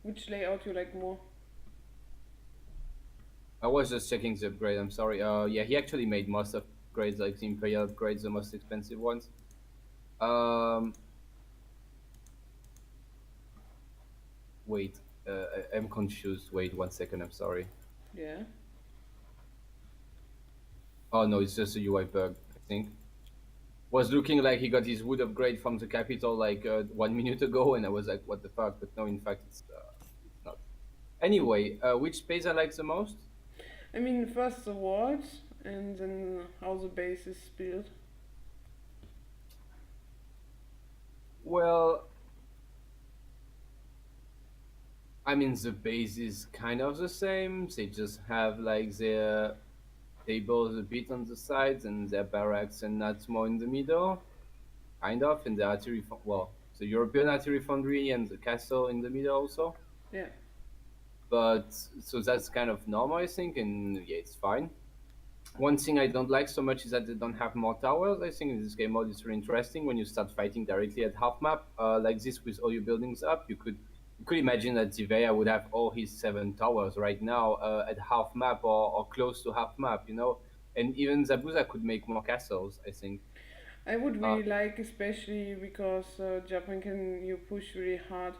Which layout you like more? I was just checking the upgrade. I'm sorry. Yeah, he actually made most upgrades, like the Imperial upgrades, the most expensive ones. Um, wait, I'm confused. Wait 1 second. I'm sorry. Yeah. Oh no, it's just a UI bug. I think was looking like he got his wood upgrade from the capital like 1 minute ago, and I was like, what the fuck? But no, in fact, it's not. Anyway, which space I like the most? I mean first the walls and then how the base is built. Well, I mean the base is kind of the same. They just have like their tables a bit on the sides and their barracks and nuts more in the middle, kind of, and the artillery, well, the European artillery foundry and the castle in the middle also. Yeah. But so that's kind of normal, I think, and yeah, it's fine. One thing I don't like so much is that they don't have more towers. I think in this game mode it's really interesting when you start fighting directly at half map, like this with all your buildings up. You could imagine that Zivearia would have all his 7 towers right now at half map or close to half map, and even Zabuza could make more castles. I think. I would Uh, really like, especially because Japan can you push really hard,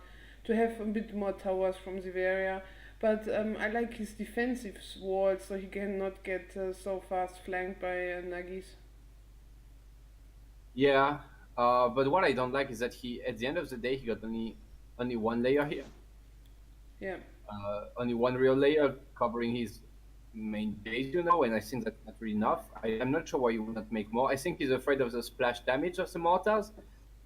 to have a bit more towers from the area. But I like his defensive walls, so he cannot get so fast flanked by Nagis. yeah, but what I don't like is that at the end of the day, he got only one layer here. Yeah, Only one real layer covering his main base, and I think that's not really enough. I'm not sure why you would not make more. I think he's afraid of the splash damage of the mortars,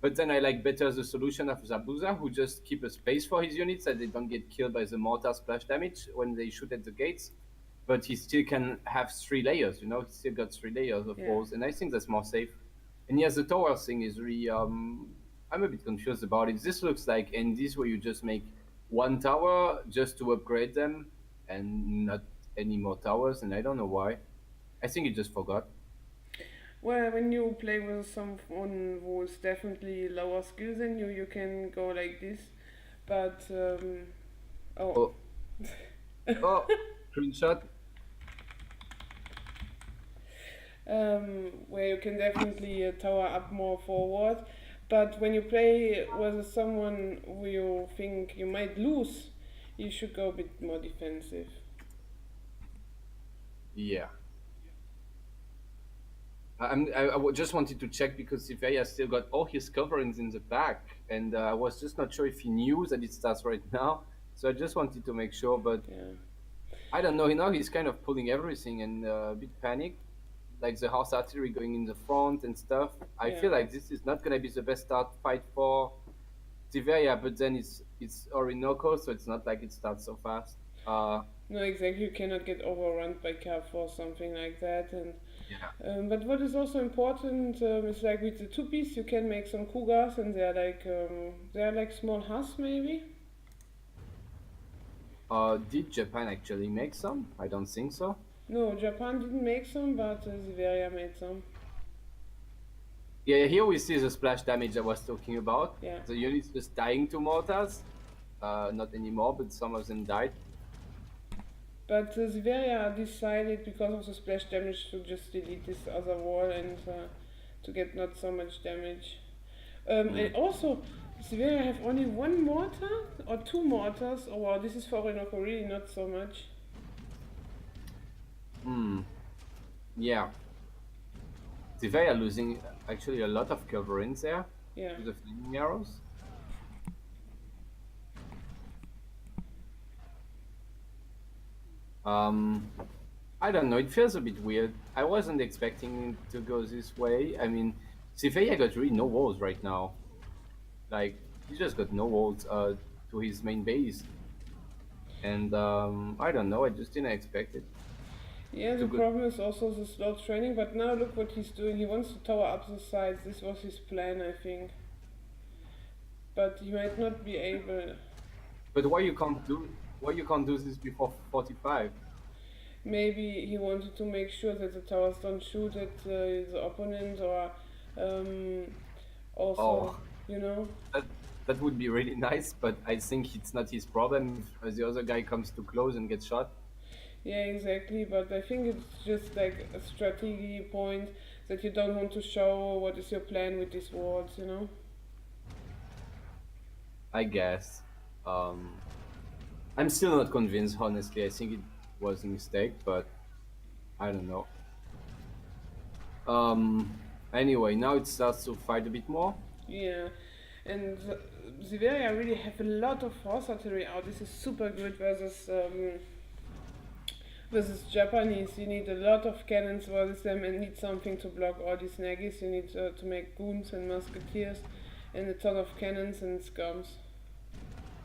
but then I like better the solution of Zabuza, who just keep a space for his units so they don't get killed by the mortar splash damage when they shoot at the gates. But he still can have 3 layers, he still got 3 layers of yeah. walls, and I think that's more safe. And yes, the tower thing is really, I'm a bit confused about it. This looks like NDs where you just make one tower just to upgrade them and not any more towers, and I don't know why. I think he just forgot. Well, when you play with someone who is definitely lower skill than you can go like this. But oh, Oh, oh, screenshot. where you can definitely tower up more forward. But when you play with someone who you think you might lose, you should go a bit more defensive. Yeah. Just wanted to check because Zivearia still got all his coverings in the back, and I was just not sure if he knew that it starts right now. So I just wanted to make sure, but Yeah, I don't know. Now he's kind of pulling everything and a bit panicked, like the horse artillery going in the front and stuff. I yeah. feel like this is not gonna be the best start fight for Zivearia, but then it's Orinoco, so it's not like it starts so fast. No, exactly. You cannot get overrun by Cap or something like that. And Yeah. but what is also important is like with the two piece, you can make some cougars, and they are like small husks maybe. Did Japan actually make some? I don't think so. No, Japan didn't make some, but Ziveria made some. Yeah, here we see the splash damage I was talking about. Yeah. The units just dying to mortars. Not anymore, but some of them died. But Ziveria decided because of the splash damage to just delete this other wall and to get not so much damage. And also, Ziveria have only one mortar or two mortars. Oh wow, this is for Orinoco really not so much. Hmm. Yeah. Zivearia losing actually a lot of coverings there Yeah. to the flaming arrows. Um, I don't know. It feels a bit weird. I wasn't expecting it to go this way. I mean, Zivearia got really no walls right now. Like he just got no walls to his main base, and I don't know. I just didn't expect it Yeah, to the go. problem is also the slow training, but now look what he's doing. He wants to tower up the sides. This was his plan, I think. But he might not be able. But why you can't do this before 45? Maybe he wanted to make sure that the towers don't shoot at the opponent, or um, also, Oh, you know. that that would be really nice. But I think it's not his problem if the other guy comes too close and gets shot. Yeah, exactly. But I think it's just like a strategy point that you don't want to show what is your plan with these wards, you know. I guess. Um, I'm still not convinced, honestly. I think it was a mistake, but I don't know. Um, anyway, now it starts to fight a bit more. Yeah, and Ziveria really have a lot of horse artillery out. This is super good versus Japanese. You need a lot of cannons versus them and need something to block all these naggies. You need to make goons and musketeers and a ton of cannons and scums.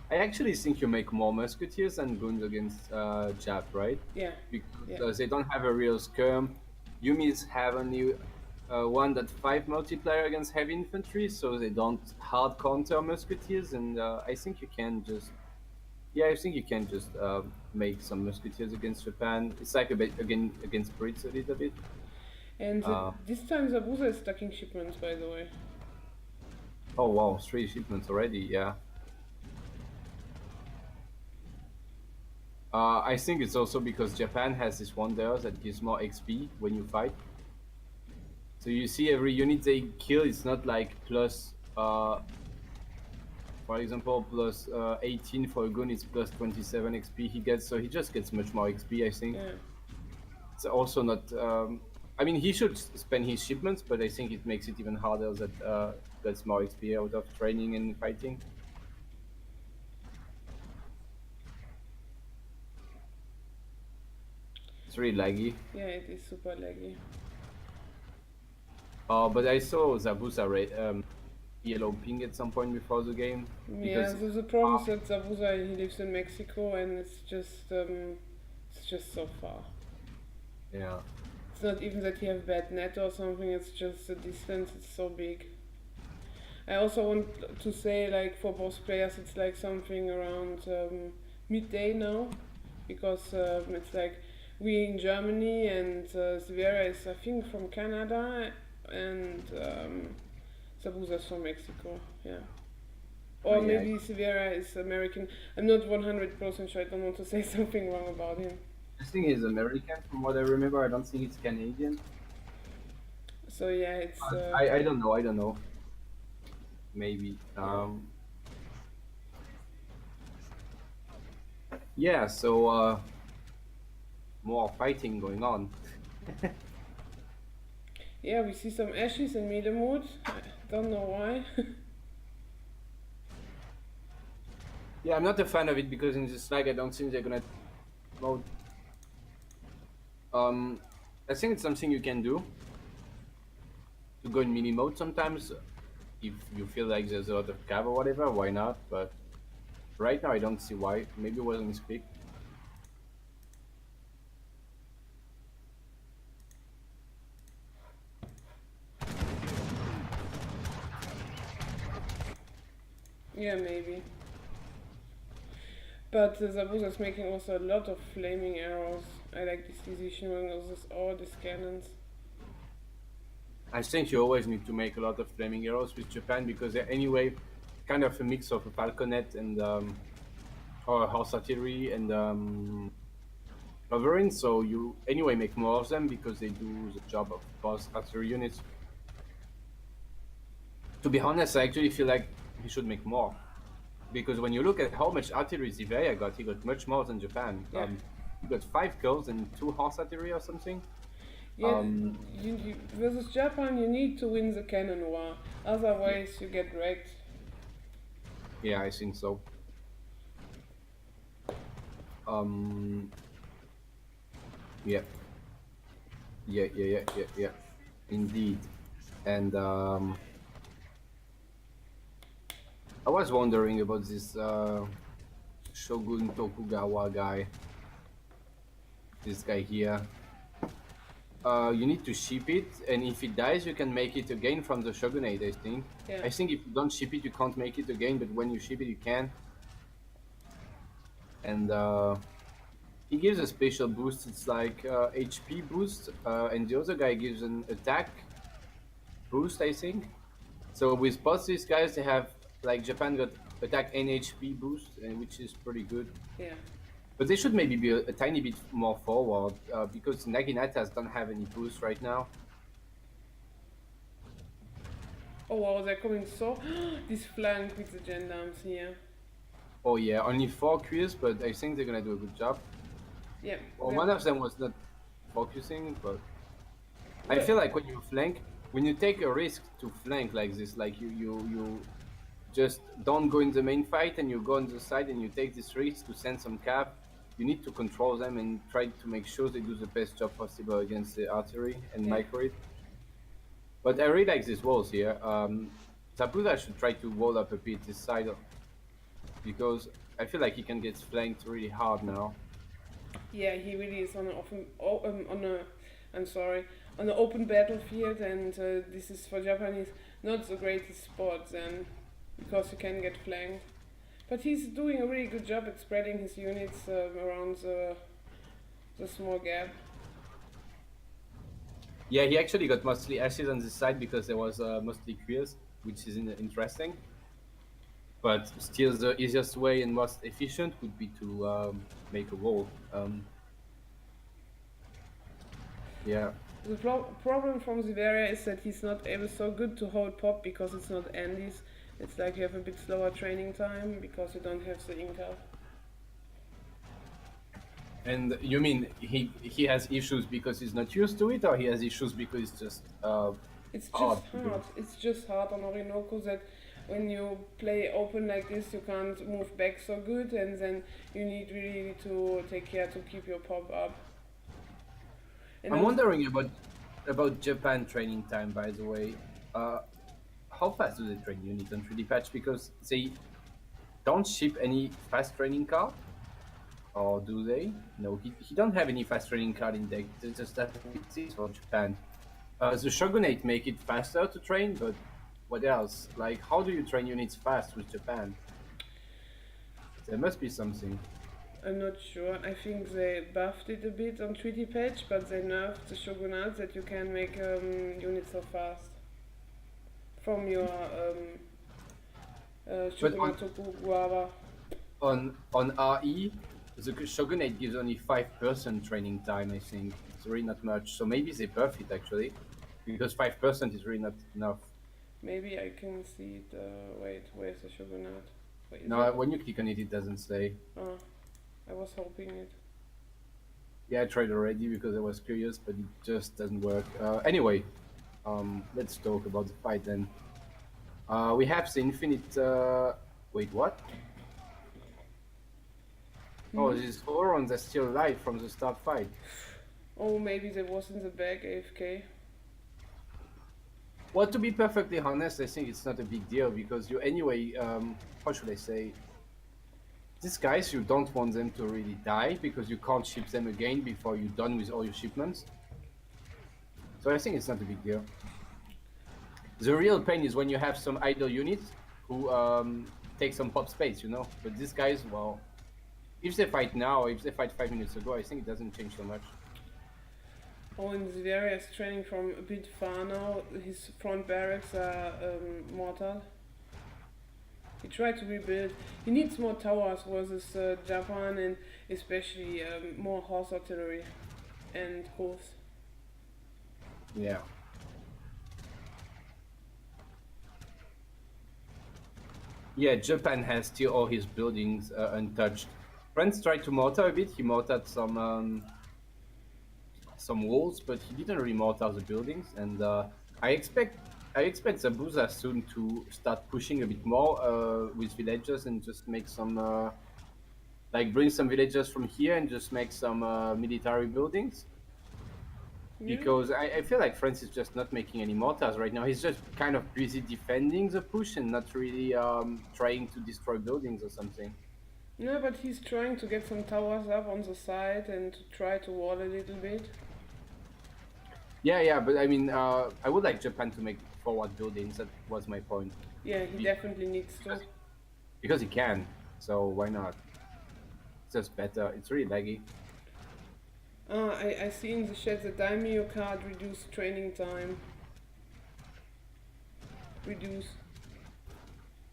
I actually think you make more musketeers and goons against Jap, right? Yeah, Because yeah, they don't have a real skirm. Yumis have only 1.5 multiplier against heavy infantry, so they don't hard counter musketeers. And I think you can just, yeah, I think you can just make some musketeers against Japan. It's like a bit again against Brits a little bit. and Uh, this time Zabuza is stacking shipments, by the way. oh wow, 3 shipments already. Yeah. I think it's also because Japan has this wonder that gives more XP when you fight. So you see every unit they kill, it's not like plus, for example, plus 18 for a gun, it's plus 27 XP he gets. So he just gets much more XP, I think. Yeah. It's also not, I mean, he should spend his shipments, but I think it makes it even harder that gets more XP out of training and fighting. It's really laggy. Yeah, it is super laggy. But I saw Zabuza yellow ping at some point before the game Yeah, because the problem is that Zabuza he lives in Mexico and it's just so far. yeah. It's not even that he have bad net or something. It's just the distance. It's so big. I also want to say like for both players, it's like something around midday now, because it's like we in Germany, and Zivearia is I think from Canada, and sabusa is from Mexico. Yeah. Oh Or yeah, maybe Zivearia is American. I'm not 100% sure. I don't want to say something wrong about him. I think he's American from what I remember. I don't think it's Canadian. So yeah, it's I don't know. I don't know. Maybe. yeah. Yeah. So more fighting going on. Yeah, we see some ashes in Miedemut. I don't know why. Yeah, I'm not a fan of it because in this flag I don't think they're gonna mode. Um, I think it's something you can do to go in mini mode sometimes if you feel like there's a lot of cav or whatever. Why not? But right now I don't see why. Maybe it was a mistake. Yeah, maybe. But the Zabuza is making also a lot of flaming arrows. I like this decision of this, all these cannons. I think you always need to make a lot of flaming arrows with Japan because they're anyway kind of a mix of a falconet and or horse artillery and covering. So you anyway make more of them because they do the job of both artillery units. To be honest, I actually feel like he should make more because when you look at how much artillery Zivearia got, he got much more than Japan. Yeah. He got 5 kills and 2 horse artillery or something. Yeah, versus Japan, you need to win the cannon war. Otherwise, you get wrecked. Yeah, I think so. Yeah. Yeah. Indeed. And I was wondering about this Shogun Tokugawa guy. This guy here. You need to ship it, and if it dies, you can make it again from the Shogunate, I think. Yeah. I think if you don't ship it, you can't make it again, but when you ship it, you can. And he gives a special boost, it's like HP boost, and the other guy gives an attack boost, I think. So with both these guys, they have, like Japan got attack and HP boost, which is pretty good. Yeah. But they should maybe be a tiny bit more forward, because Naginatas don't have any boost right now. Oh wow, they're coming so. This flank with the gendarmes here. Oh yeah, only 4 queues, but I think they're gonna do a good job. Yeah. Well, one of them was not focusing, but I feel like when you flank, when you take a risk to flank like this, like you just don't go in the main fight and you go on the side and you take this risk to send some cap, you need to control them and try to make sure they do the best job possible against the artillery and micro it. But I really like these walls here. Sabusa should try to wall up a bit this side because I feel like he can get flanked really hard now. Yeah, he really is on an open battlefield, and this is for Japanese not the greatest spot then, because you can get flanked. But he's doing a really good job at spreading his units around the small gap. Yeah, he actually got mostly ashes on this side because there was mostly queers, which is interesting. But still, the easiest way and most efficient would be to make a wall. Yeah. The problem from Zivearia is that he's not able so good to hold pop because it's not Andes. It's like you have a bit slower training time because you don't have the Incal. And you mean he has issues because he's not used to it, or he has issues because it's just it's just hard? It's just hard on Orinoco that when you play open like this, you can't move back so good, and then you need really to take care to keep your pop up. And I'm wondering about Japan training time, by the way. How fast do they train units on 3D patch? Because they don't ship any fast training card, or do they? No, he don't have any fast training card in deck. They just have it for Japan. The Shogunate make it faster to train, but what else? Like, how do you train units fast with Japan? There must be something. I'm not sure. I think they buffed it a bit on treaty patch, but they nerfed the shogunate that you can make units so fast from your But shogunate Tokugawa. on RE, the shogunate gives only 5% training time. I think it's really not much. So maybe they buff it actually, because 5% is really not enough. Maybe I can see it. Wait, where's the shogunate? Where is No, it? when you click on it, it doesn't say. Oh, I was hoping it. Yeah, I tried already because I was curious, but it just doesn't work. Anyway, let's talk about the fight then. We have the infinite. Wait, what? Oh, these Orons are still alive from the start fight. Oh, maybe there was in the back AFK. Well, to be perfectly honest, I think it's not a big deal because you anyway. How should I say? These guys, you don't want them to really die because you can't ship them again before you're done with all your shipments. So I think it's not a big deal. The real pain is when you have some idle units who take some pop space, you know. But these guys, well, if they fight now, if they fight 5 minutes ago, I think it doesn't change so much. Oh, and Zivearia is training from a bit far now. His front barracks are mortal. He tried to rebuild. He needs more towers versus Japan, and especially more horse artillery and hooves. Yeah. Yeah, Japan has still all his buildings untouched. France tried to mortar a bit. He mortared some walls, but he didn't really mortar the buildings. And I expect Sabusa soon to start pushing a bit more with villagers and just make some like bring some villagers from here and just make some military buildings. Yeah. Because I feel like France is just not making any mortars right now. He's just kind of busy defending the push and not really trying to destroy buildings or something. No, but he's trying to get some towers up on the side and to try to wall a little bit. Yeah, but I mean, I would like Japan to make forward buildings. That was my point. Yeah, he definitely needs to. Because he can, so why not? It's just better. It's really laggy. I see in the chat the daimyo card reduced training time. Reduce.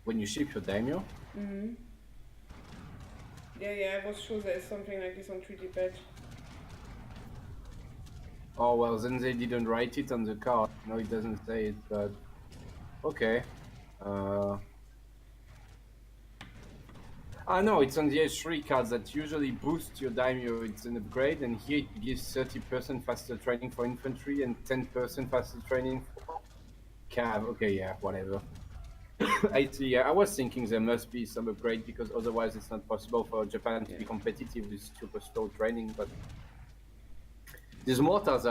When you ship your daimyo? Yeah, I was sure there is something like this on treaty patch. Oh well, then they didn't write it on the card. No, it doesn't say it, but okay. No, it's on the H3 cards that usually boost your daimyo. It's an upgrade, and here it gives 30% faster training for infantry and 10% faster training for cav. Okay, yeah, whatever. I see. Yeah, I was thinking there must be some upgrade because otherwise it's not possible for Japan to be competitive with super slow training. But these mortars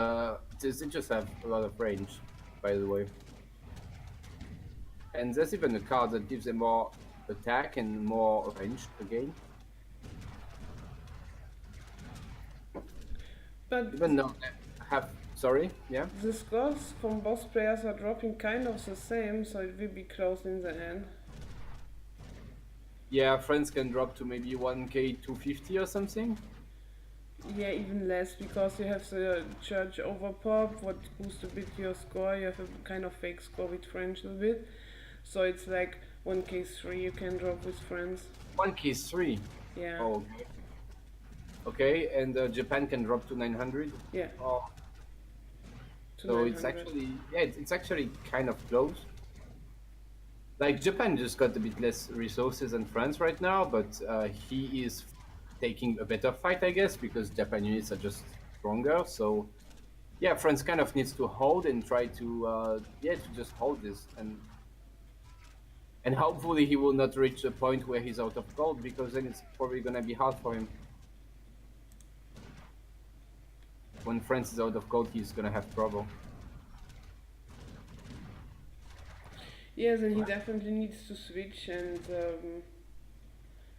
they just have a lot of range, by the way. And there's even a card that gives them more attack and more range again. But even though they have, sorry, yeah. The scores from both players are dropping kind of the same, so it will be close in the end. Yeah, France can drop to maybe 1k 250 or something. Yeah, even less, because you have the church overpop, what boosts a bit your score. You have a kind of fake score with French a bit. So it's like 1k3 you can drop with France. 1k3? Yeah. Oh, okay. Okay, and Japan can drop to 900? Yeah. Oh. To So 900. it's actually, yeah, it's actually kind of close. Like Japan just got a bit less resources than France right now, but he is taking a better fight, I guess, because Japan units are just stronger. So yeah, France kind of needs to hold and try to to just hold this, and hopefully he will not reach a point where he's out of gold, because then it's probably gonna be hard for him. When France is out of gold, he's gonna have trouble. Yeah, then he definitely needs to switch, and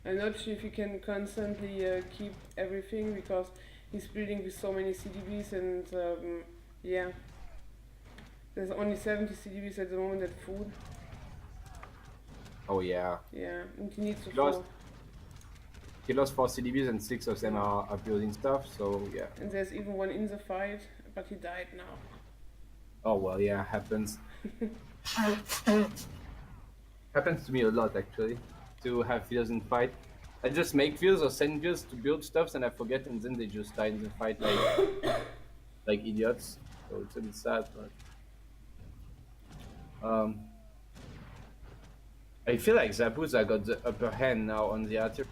I'm not sure if he can constantly keep everything, because he's building with so many CDBs, and yeah, there's only 70 CDBs at the moment at food. Oh yeah. Yeah, and he needs to Lost. fall. He lost 4 CDBs and 6 of them are building stuff. So yeah. And there's even one in the fight, but he died now. Oh well, yeah, happens. Happens to me a lot actually. To have fields in fight. I just make fields or send fields to build stuffs and I forget and then they just die in the fight like idiots. So it's a bit sad, but I feel like Zabuza got the upper hand now on the artillery.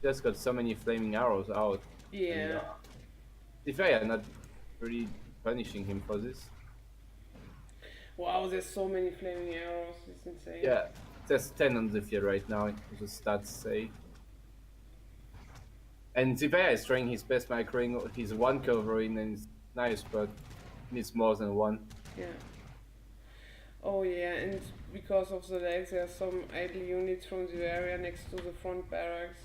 Just got so many flaming arrows out. And Yeah. Zivearia not really punishing him for this. Wow, there's so many flaming arrows. It's insane. Yeah, there's 10 on the field right now, the stats say. And Zivearia is trying his best microing his one covering and it's nice, but needs more than one. Yeah. Oh yeah, and because of the legs, there are some idle units from the area next to the front barracks.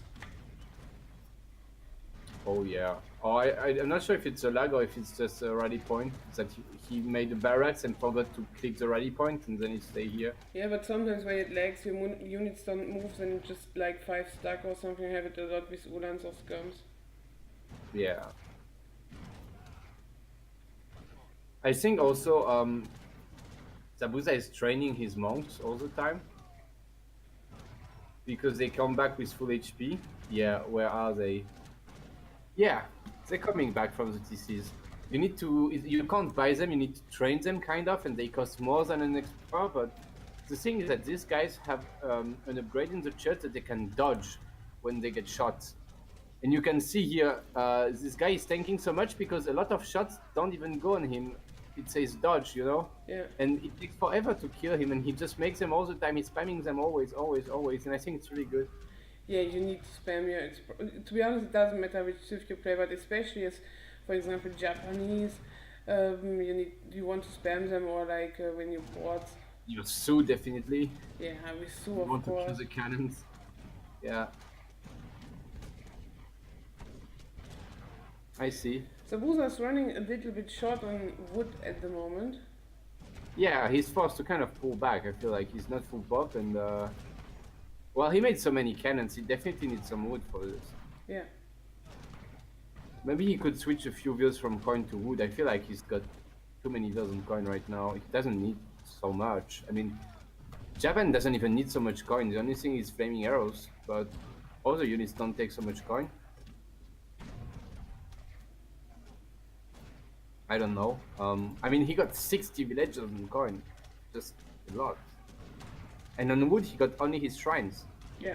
Oh yeah. Oh, I'm not sure if it's a lag or if it's just a rally point. It's that he made the barracks and forgot to click the rally point and then it stay here. Yeah, but sometimes when it lags, your units don't move, then just like 5 stuck or something. I have it a lot with Ulans or skirms. Yeah. I think also Zabuza is training his monks all the time. Because they come back with full HP. Yeah, where are they? Yeah, they're coming back from the TCs. You can't buy them, you need to train them kind of, and they cost more than an extra, but the thing is that these guys have an upgrade in the church that they can dodge when they get shot. And you can see here, this guy is tanking so much because a lot of shots don't even go on him. It says dodge, you know? Yeah. And it takes forever to kill him, and he just makes them all the time. He's spamming them always, always, always, and I think it's really good. Yeah, you need to spam your to be honest, it doesn't matter which shift you play, but especially as, for example, Japanese, you want to spam them, or like when you board. Your Su, definitely. Yeah, with Su, You of want to course. choose the cannons. Yeah. I see. Sabusa's running a little bit short on wood at the moment. Yeah, he's forced to kind of pull back. I feel like he's not full buff and well, he made so many cannons, he definitely needs some wood for this. Yeah. Maybe he could switch a few wheels from coin to wood. I feel like he's got too many wheels on coin right now. He doesn't need so much. I mean, Japan doesn't even need so much coin. The only thing is flaming arrows, but other units don't take so much coin. I don't know. I mean, he got 60 villagers on coin. Just a lot. And on wood, he got only his shrines. Yeah.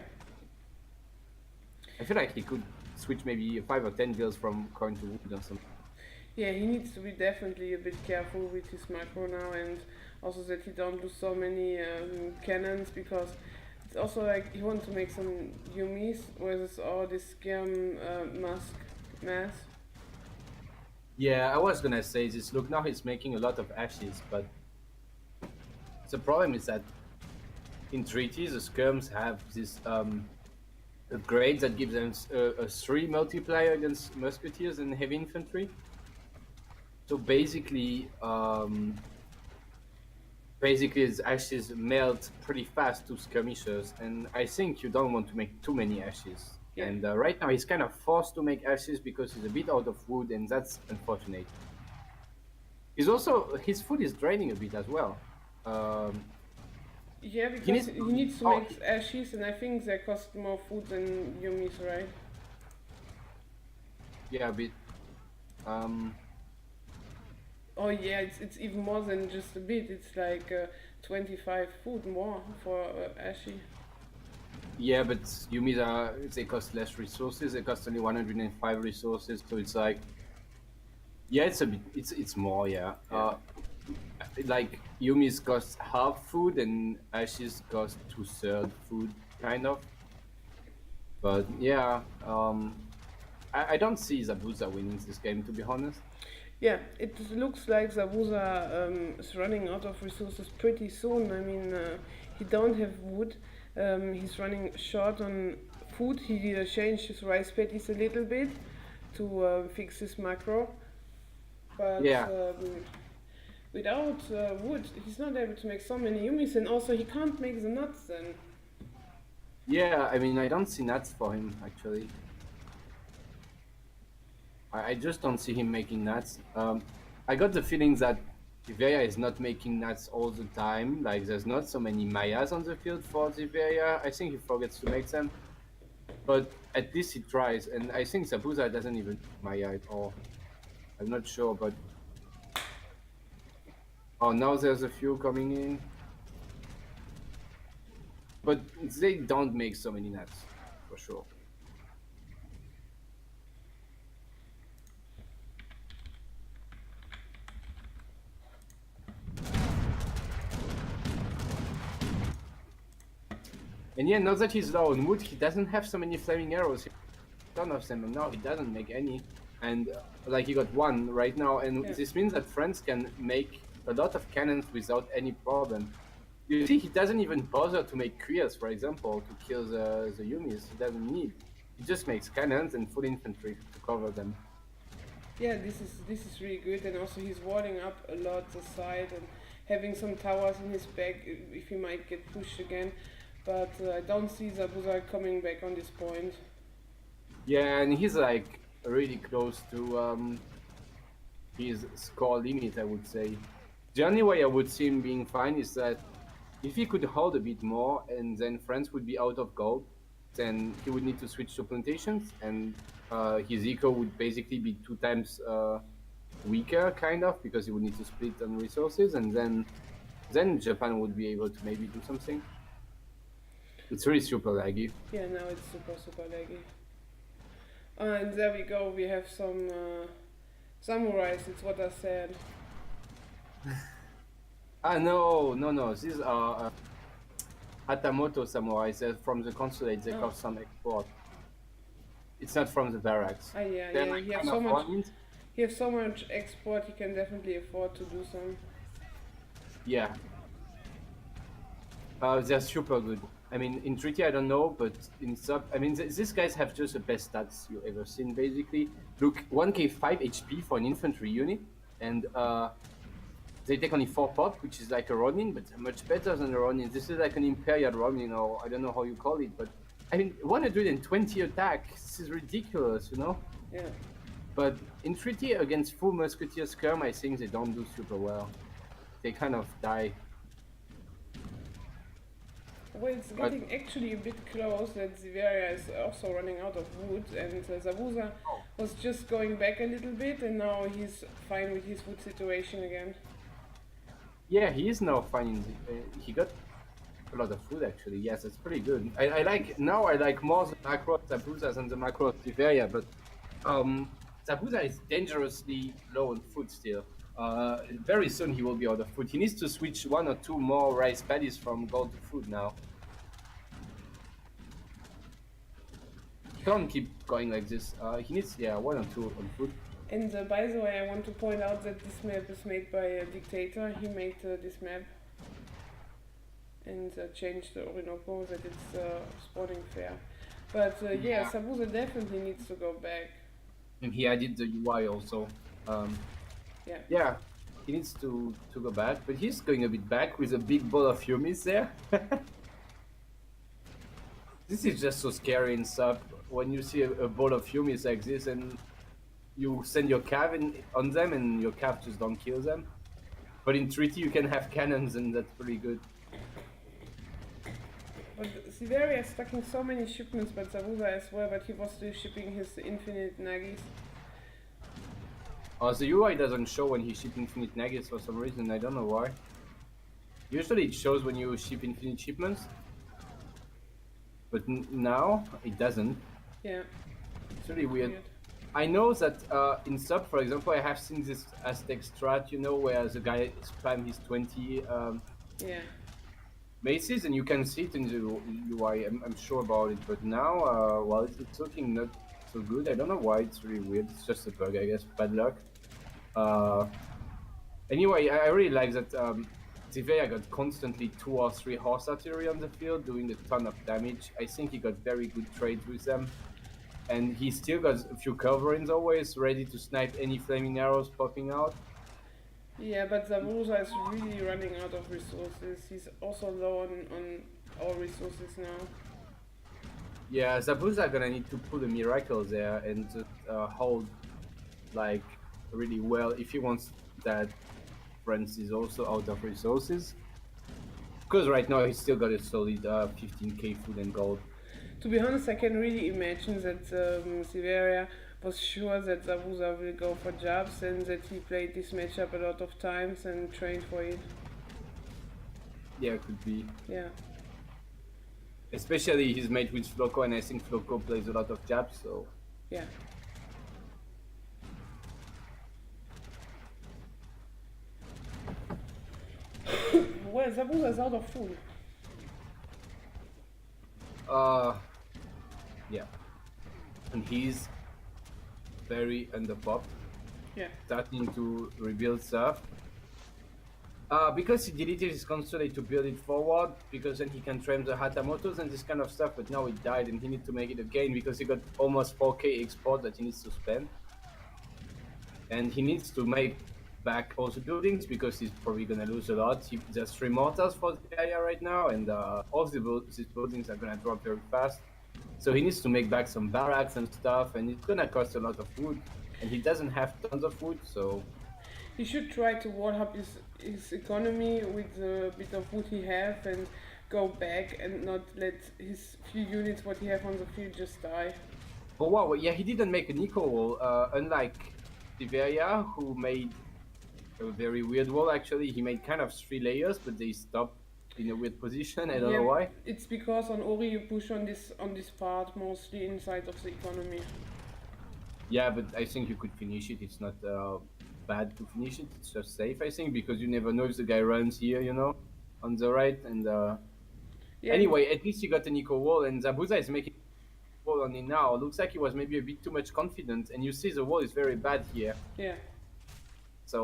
I feel like he could switch maybe 5 or 10 wheels from coin to wood or something. Yeah, he needs to be definitely a bit careful with his macro now, and also that he don't lose so many cannons, because it's also like he wants to make some Yumis versus all this Skirm mass. Yeah, I was gonna say this. Look, now he's making a lot of ashes, but the problem is that in treaties, the skirms have this upgrade that gives them a 3 multiplier against musketeers and heavy infantry. So basically, his ashes melt pretty fast to skirmishers, and I think you don't want to make too many ashes. Yeah. And right now he's kind of forced to make ashes because he's a bit out of wood, and that's unfortunate. He's also, his food is draining a bit as well. Yeah, because he needs to make ashes, and I think they cost more food than Yumis, right? Yeah, a bit. Oh yeah, it's even more than just a bit. It's like 25 food more for ashy. Yeah, but Yumis they cost less resources. They cost only 105 resources, so it's like, yeah, it's a bit, it's more, yeah. Like Yumis cost half food and ashes cost 2/3 food, kind of. But yeah, I don't see Zabuza winning this game, to be honest. Yeah, it looks like Zabuza is running out of resources pretty soon. I mean, he don't have wood. He's running short on food. He changed his rice patties a little bit to fix his macro. But Yeah. without wood, he's not able to make so many Yumis, and also he can't make the nuts then. Yeah, I mean, I don't see nuts for him actually. I just don't see him making nuts. I got the feeling that Zivearia is not making nuts all the time. Like, there's not so many Mayas on the field for Zivearia. I think he forgets to make them, but at least he tries. And I think Sabusa doesn't even Maya at all. I'm not sure, but oh, now there's a few coming in, but they don't make so many nuts for sure. And yeah, now that he's low on wood, he doesn't have so many flaming arrows. He has a ton of them, and now he doesn't make any. And like he got one right now, and Yeah. this means that friends can make a lot of cannons without any problem. You see, he doesn't even bother to make Krias, for example, to kill the Yumis. He doesn't need. He just makes cannons and full infantry to cover them. Yeah, this is really good, and also he's warding up a lot the side and having some towers in his back if he might get pushed again. But I don't see Zabuza coming back on this point. Yeah, and he's like really close to his score limit, I would say. The only way I would see him being fine is that if he could hold a bit more and then France would be out of gold, then he would need to switch to plantations, and his eco would basically be 2 times weaker, kind of, because he would need to split on resources, and then Japan would be able to maybe do something. It's really super laggy. Yeah, now it's super laggy. And there we go. We have some samurais. It's what I said. Ah, no, no, no. These are Hatamoto samurais. They're from the consulate. They Oh, cost some export. It's not from the barracks. ah, yeah, They're yeah. like kind of running. He has so much export. He can definitely afford to do some. Yeah, they're super good. I mean, in treaty I don't know, but in sub, I mean, these guys have just the best stats you ever seen. Basically, look, 1k 5 HP for an infantry unit, and they take only 4 pop, which is like a Ronin, but much better than a Ronin. This is like an Imperial Ronin, or I don't know how you call it, but I mean, 120 attack. This is ridiculous, you know. Yeah. But in treaty against full musketeer skirm, I think they don't do super well. They kind of die. Well, it's But getting actually a bit close that Zivearia is also running out of wood, and Zabuza oh, was just going back a little bit, and now he's fine with his wood situation again. yeah, he is now finding. He got a lot of food actually. Yes, it's pretty good. I like now. I like more the macro Zabuza than the macro Ziveria, but Zabuza is dangerously low on food still. Very soon he will be out of food. He needs to switch 1 or 2 more rice paddies from gold to food now. He can't keep going like this. He needs, yeah, 1 or 2 on food. And by the way, I want to point out that this map is made by a dictator. He made this map and changed the Orinoco that it's spawning fair. But yeah, Yeah. Sabuza definitely needs to go back. And he added the UI also. Um, Yeah. yeah, he needs to go back, but he's going a bit back with a big ball of Yumis there. This is just so scary in sub when you see a ball of Yumis like this and you send your cav on them and your cav just don't kill them. But in treaty you can have cannons and that's pretty good. But Zivearia is stocking so many shipments, but Sabuza as well, but he was still shipping his infinite Nagis. The UI doesn't show when he ship infinite nuggets for some reason, I don't know why. Usually it shows when you ship infinite shipments, but now it doesn't. Yeah. It's really weird. I know that in sub, for example, I have seen this Aztec strat, you know, where the guy spam his 20 Yeah. maces, and you can see it in the UI. I'm sure about it, but now, well, it's looking not so good. I don't know why. It's really weird. It's just a bug, I guess. Bad luck. Uh, anyway, I really like that Zivearia got constantly 2 or 3 horse artillery on the field, doing a ton of damage. I think he got very good trades with them. And he still got a few coverings always, ready to snipe any flaming arrows popping out. Yeah, but Zabuza is really running out of resources. He's also low on all resources now. Yeah, Zabuza gonna need to pull a miracle there and just hold like really well if he wants that France is also out of resources. Because right now he's still got a solid 15k food and gold. To be honest, I can really imagine that Zivearia was sure that Zabuza will go for jobs and that he played this matchup a lot of times and trained for it. Yeah, could be. Yeah. Especially he's made with Floco, and I think Floco plays a lot of jabs, so. Yeah. Well, Zabuza is out of food. Uh, yeah. And he's very underpopped, Yeah. starting to rebuild stuff. Because he deleted his consulate to build it forward, because then he can train the Hatamotos and this kind of stuff, but now it died and he needs to make it again because he got almost 4k export that he needs to spend. And he needs to make back all the buildings because he's probably gonna lose a lot. There's 3 mortars for the area right now, and all these buildings are gonna drop very fast. So he needs to make back some barracks and stuff, and it's gonna cost a lot of wood. And he doesn't have tons of wood, so He should try to wall up his economy with the bit of wood he have and go back and not let his few units what he have on the field just die. oh wow, yeah, he didn't make an eco wall, unlike Zivearia, who made a very weird wall actually. He made kind of 3 layers, but they stopped in a weird position. I don't know why. It's because on Ori you push on this part mostly inside of the economy. Yeah, but I think you could finish it. It's not bad to finish it. It's just safe, I think, because you never know if the guy runs here, on the right. And Yeah, anyway, at least he got an eco wall, and Zabuza is making a wall on it now. Looks like he was maybe a bit too much confident, and you see the wall is very bad here. yeah. So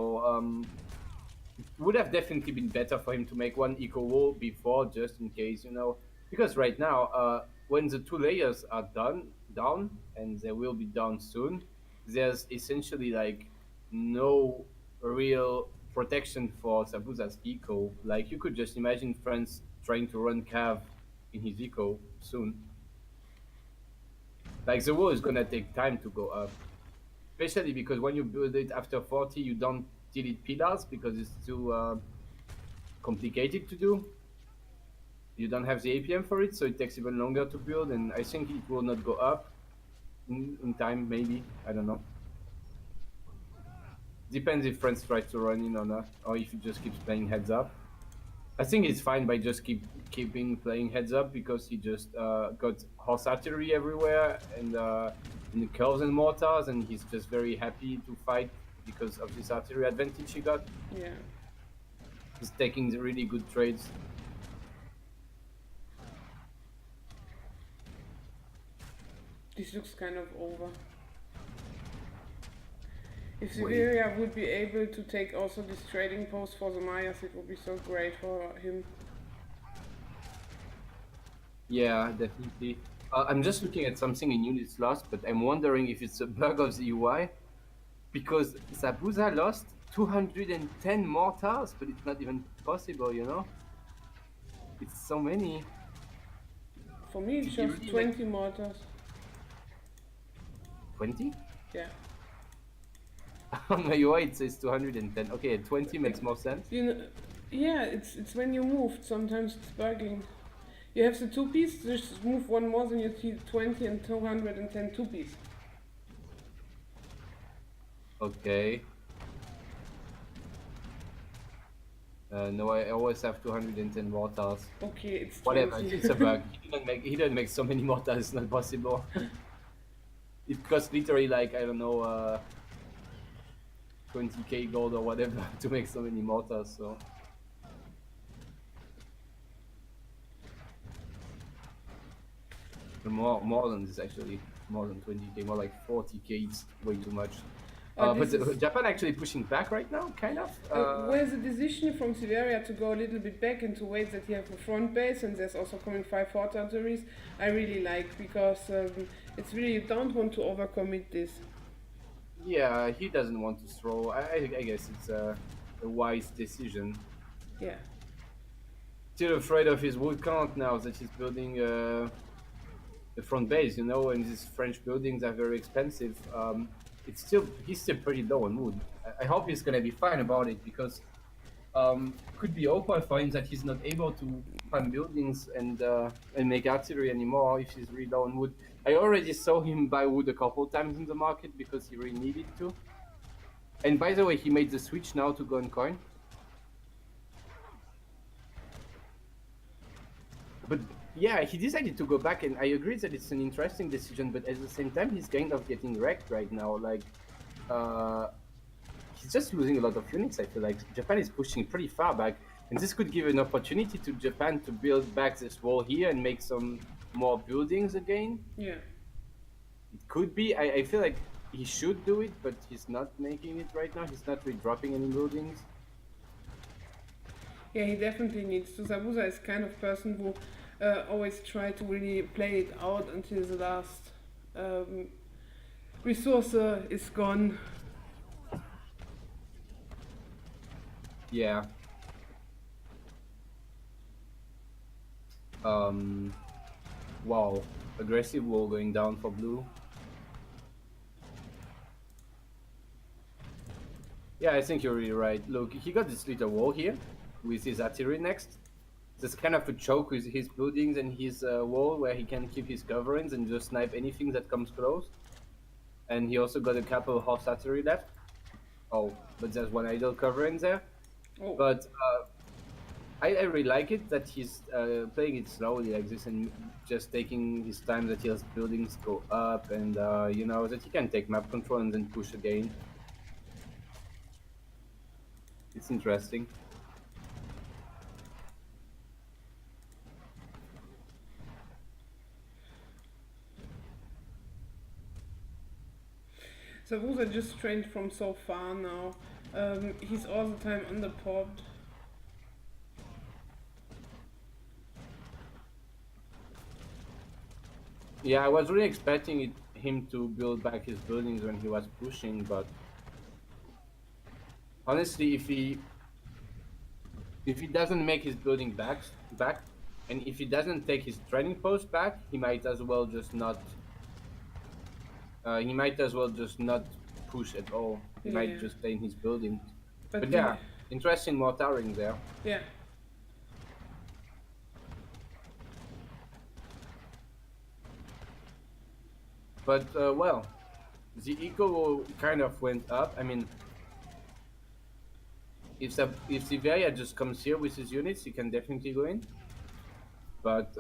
it would have definitely been better for him to make one eco wall before, just in case, because right now, when the 2 layers are down, and they will be down soon, there's essentially like no real protection for Sabuza's eco. Like you could just imagine France trying to run Cav in his eco soon. Like the wall is gonna take time to go up, especially because when you build it after 40, you don't delete pillars because it's too complicated to do. You don't have the APM for it, so it takes even longer to build, and I think it will not go up in time, maybe. I don't know. Depends if France tries to run in or not, or if he just keeps playing heads up. I think it's fine by just keeping playing heads up because he just got horse artillery everywhere and in the curves and mortars, and he's just very happy to fight because of this artillery advantage he got. Yeah. He's taking the really good trades. This looks kind of over. If Wait. Zivearia would be able to take also this trading post for the Mayas, it would be so great for him. Yeah, definitely. I'm just looking at something in units lost, but I'm wondering if it's a bug of the UI, because Sabuza lost 210 mortars, but it's not even possible, It's so many. For me, it Did shows you really 20 mortars. 20? Yeah. On my UI it says 210. Okay, 20 makes more sense. Yeah, it's when you moved. Sometimes it's bugging. You have the 2-piece, just move one more, then you see 20 and 210 2-piece. Okay. No, I always have 210 mortars. Okay, it's 20. Whatever, it's a bug. He didn't make so many mortars, it's not possible. It costs literally like, I don't know, 20k gold or whatever to make so many mortars, so. More than this actually, more than 20k, more like 40k, it's way too much. But Japan actually pushing back right now, kind of. Where's the decision from Zivearia to go a little bit back and to wait that he have a front base, and there's also coming 5 fort artilleries, I really like, because it's really, you don't want to overcommit this. Yeah, he doesn't want to throw. I guess it's a wise decision. Yeah. Still afraid of his wood count now that he's building a the front base, you know, and these French buildings are very expensive. He's still pretty low on wood. I hope he's gonna be fine about it because could be awkward for him that he's not able to farm buildings and make artillery anymore if he's really low on wood. I already saw him buy wood a couple times in the market because he really needed to. And by the way, he made the switch now to go on coin. But yeah, he decided to go back, and I agree that it's an interesting decision. But at the same time, he's kind of getting wrecked right now. Like, uh, he's just losing a lot of units. I feel like Japan is pushing pretty far back, and this could give an opportunity to Japan to build back this wall here and make some more buildings again. Yeah. It could be. I feel like he should do it, but he's not making it right now. He's not really dropping any buildings. Yeah, he definitely needs to. Sabusa is kind of person who always try to really play it out until the last resource is gone. Yeah. Wow. Aggressive wall going down for blue. Yeah, I think you're really right. Look, he got this little wall here with his artillery next. There's kind of a choke with his buildings and his wall where he can keep his coverings and just snipe anything that comes close. And he also got a couple of horse artillery left. Oh, but there's one idle covering there. Oh. But I really like it that he's playing it slowly like this and just taking his time that his buildings go up and you know that he can take map control and then push again. It's interesting. Sabusa just trained from so far now. He's all the time on the pod. Yeah, I was really expecting him to build back his buildings when he was pushing, but honestly, if he doesn't make his building back, and if he doesn't take his training post back, he might as well just not. He might as well just not push at all. He Yeah. might just stay in his buildings. But But yeah, interesting mortaring there. yeah. But well, the eco kind of went up. I mean, if Zivearia just comes here with his units, he can definitely go in. But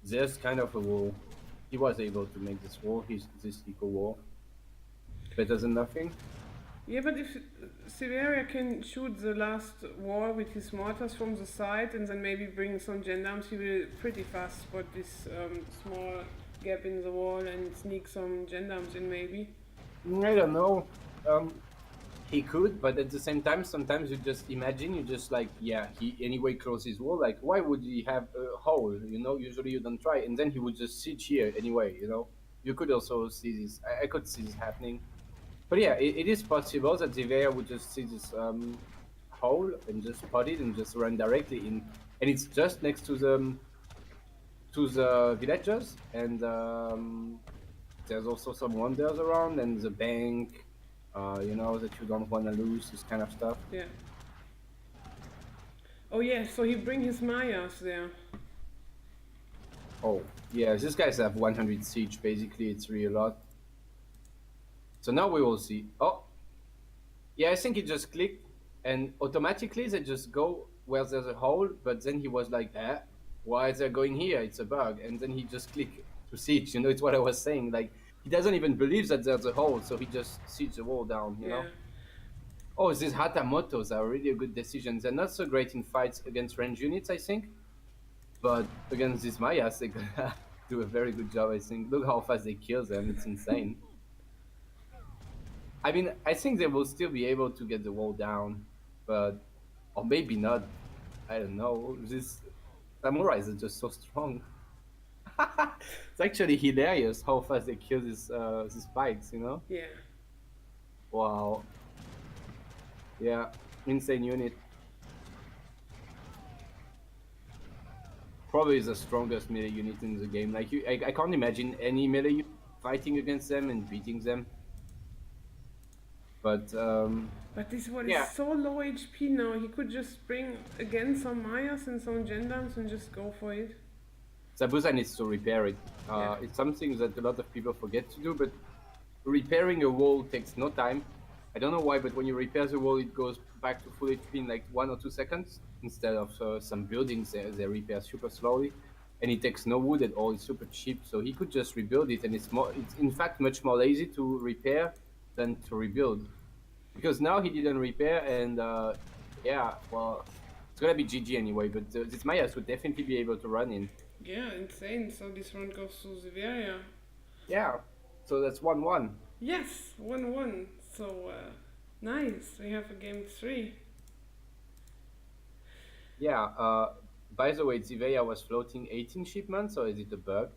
there's kind of a wall. He was able to make this wall, this eco wall. Better than nothing. Yeah, but if Zivearia can shoot the last wall with his mortars from the side and then maybe bring some gendarmes, he will pretty fast spot this small gap in the wall and sneak some gendarmes in maybe. I don't know. He could, but at the same time, sometimes you just imagine, you just like, yeah, he anyway closed his wall. Like, why would he have a hole? You know, usually you don't try, and then he would just siege here anyway. You know, you could also see this. I could see this happening. But yeah, it is possible that Zivearia would just see this hole and just spot it and just run directly in, and it's just next to the villagers, and there's also some wonders around and the bank. You know that you don't want to lose this kind of stuff. Yeah. Oh yeah, so he bring his Mayas there. Oh yeah, these guys have 100 siege. Basically, it's really a lot. So now we will see. Oh, yeah, I think he just clicked and automatically they just go where there's a hole, but then he was like, why is they going here? It's a bug. And then he just clicked to siege. You know, it's what I was saying. Like, he doesn't even believe that there's a hole, so he just siege the wall down, you know? Oh, these Hatamotos are really a good decision. They're not so great in fights against range units, I think. But against these Mayas, they're gonna do a very good job, I think. Look how fast they kill them. It's insane. I mean, I think they will still be able to get the wall down, but or maybe not. I don't know. These samurais are just so strong. It's actually hilarious how fast they kill these spikes. You know? Yeah. Wow. Yeah, insane unit. probably the strongest melee unit in the game. Like I can't imagine any melee unit fighting against them and beating them. But But this one is yeah, so low HP now. He could just bring again some Mayas and some Gendarmes and just go for it. Sabusa needs to repair it. Yeah. It's something that a lot of people forget to do, but repairing a wall takes no time. I don't know why, but when you repair the wall, it goes back to full HP in like 1 or 2 seconds instead of some buildings they repair super slowly, and it takes no wood at all. It's super cheap, so he could just rebuild it, and it's more. It's in fact much more lazy to repair than to rebuild because now he didn't repair, and yeah, well, it's gonna be GG anyway. But this Mayas would definitely be able to run in. Yeah, insane. So this round goes to Zivearia. Yeah, so that's 1-1. Yes, 1-1. So nice. We have a game 3. Yeah, by the way, Zivearia was floating 18 shipments, or is it a bug?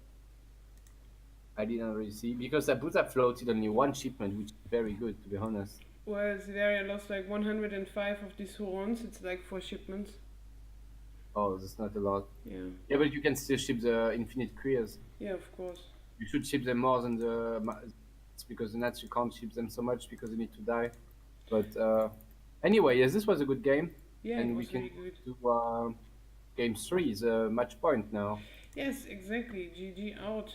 I didn't really see because Sabusa floated only one shipment, which is very good to be honest. Well, Zivearia lost like 105 of these Hurons. It's like 4 shipments. Oh, that's not a lot. Yeah. Yeah, but you can still ship the infinite queers. Yeah, of course. You should ship them more than it's because the Nats you can't ship them so much because they need to die. But anyway, yes, this was a good game, Yeah, it and we was can really good. do game 3 is a match point now. Yes, exactly. GG out.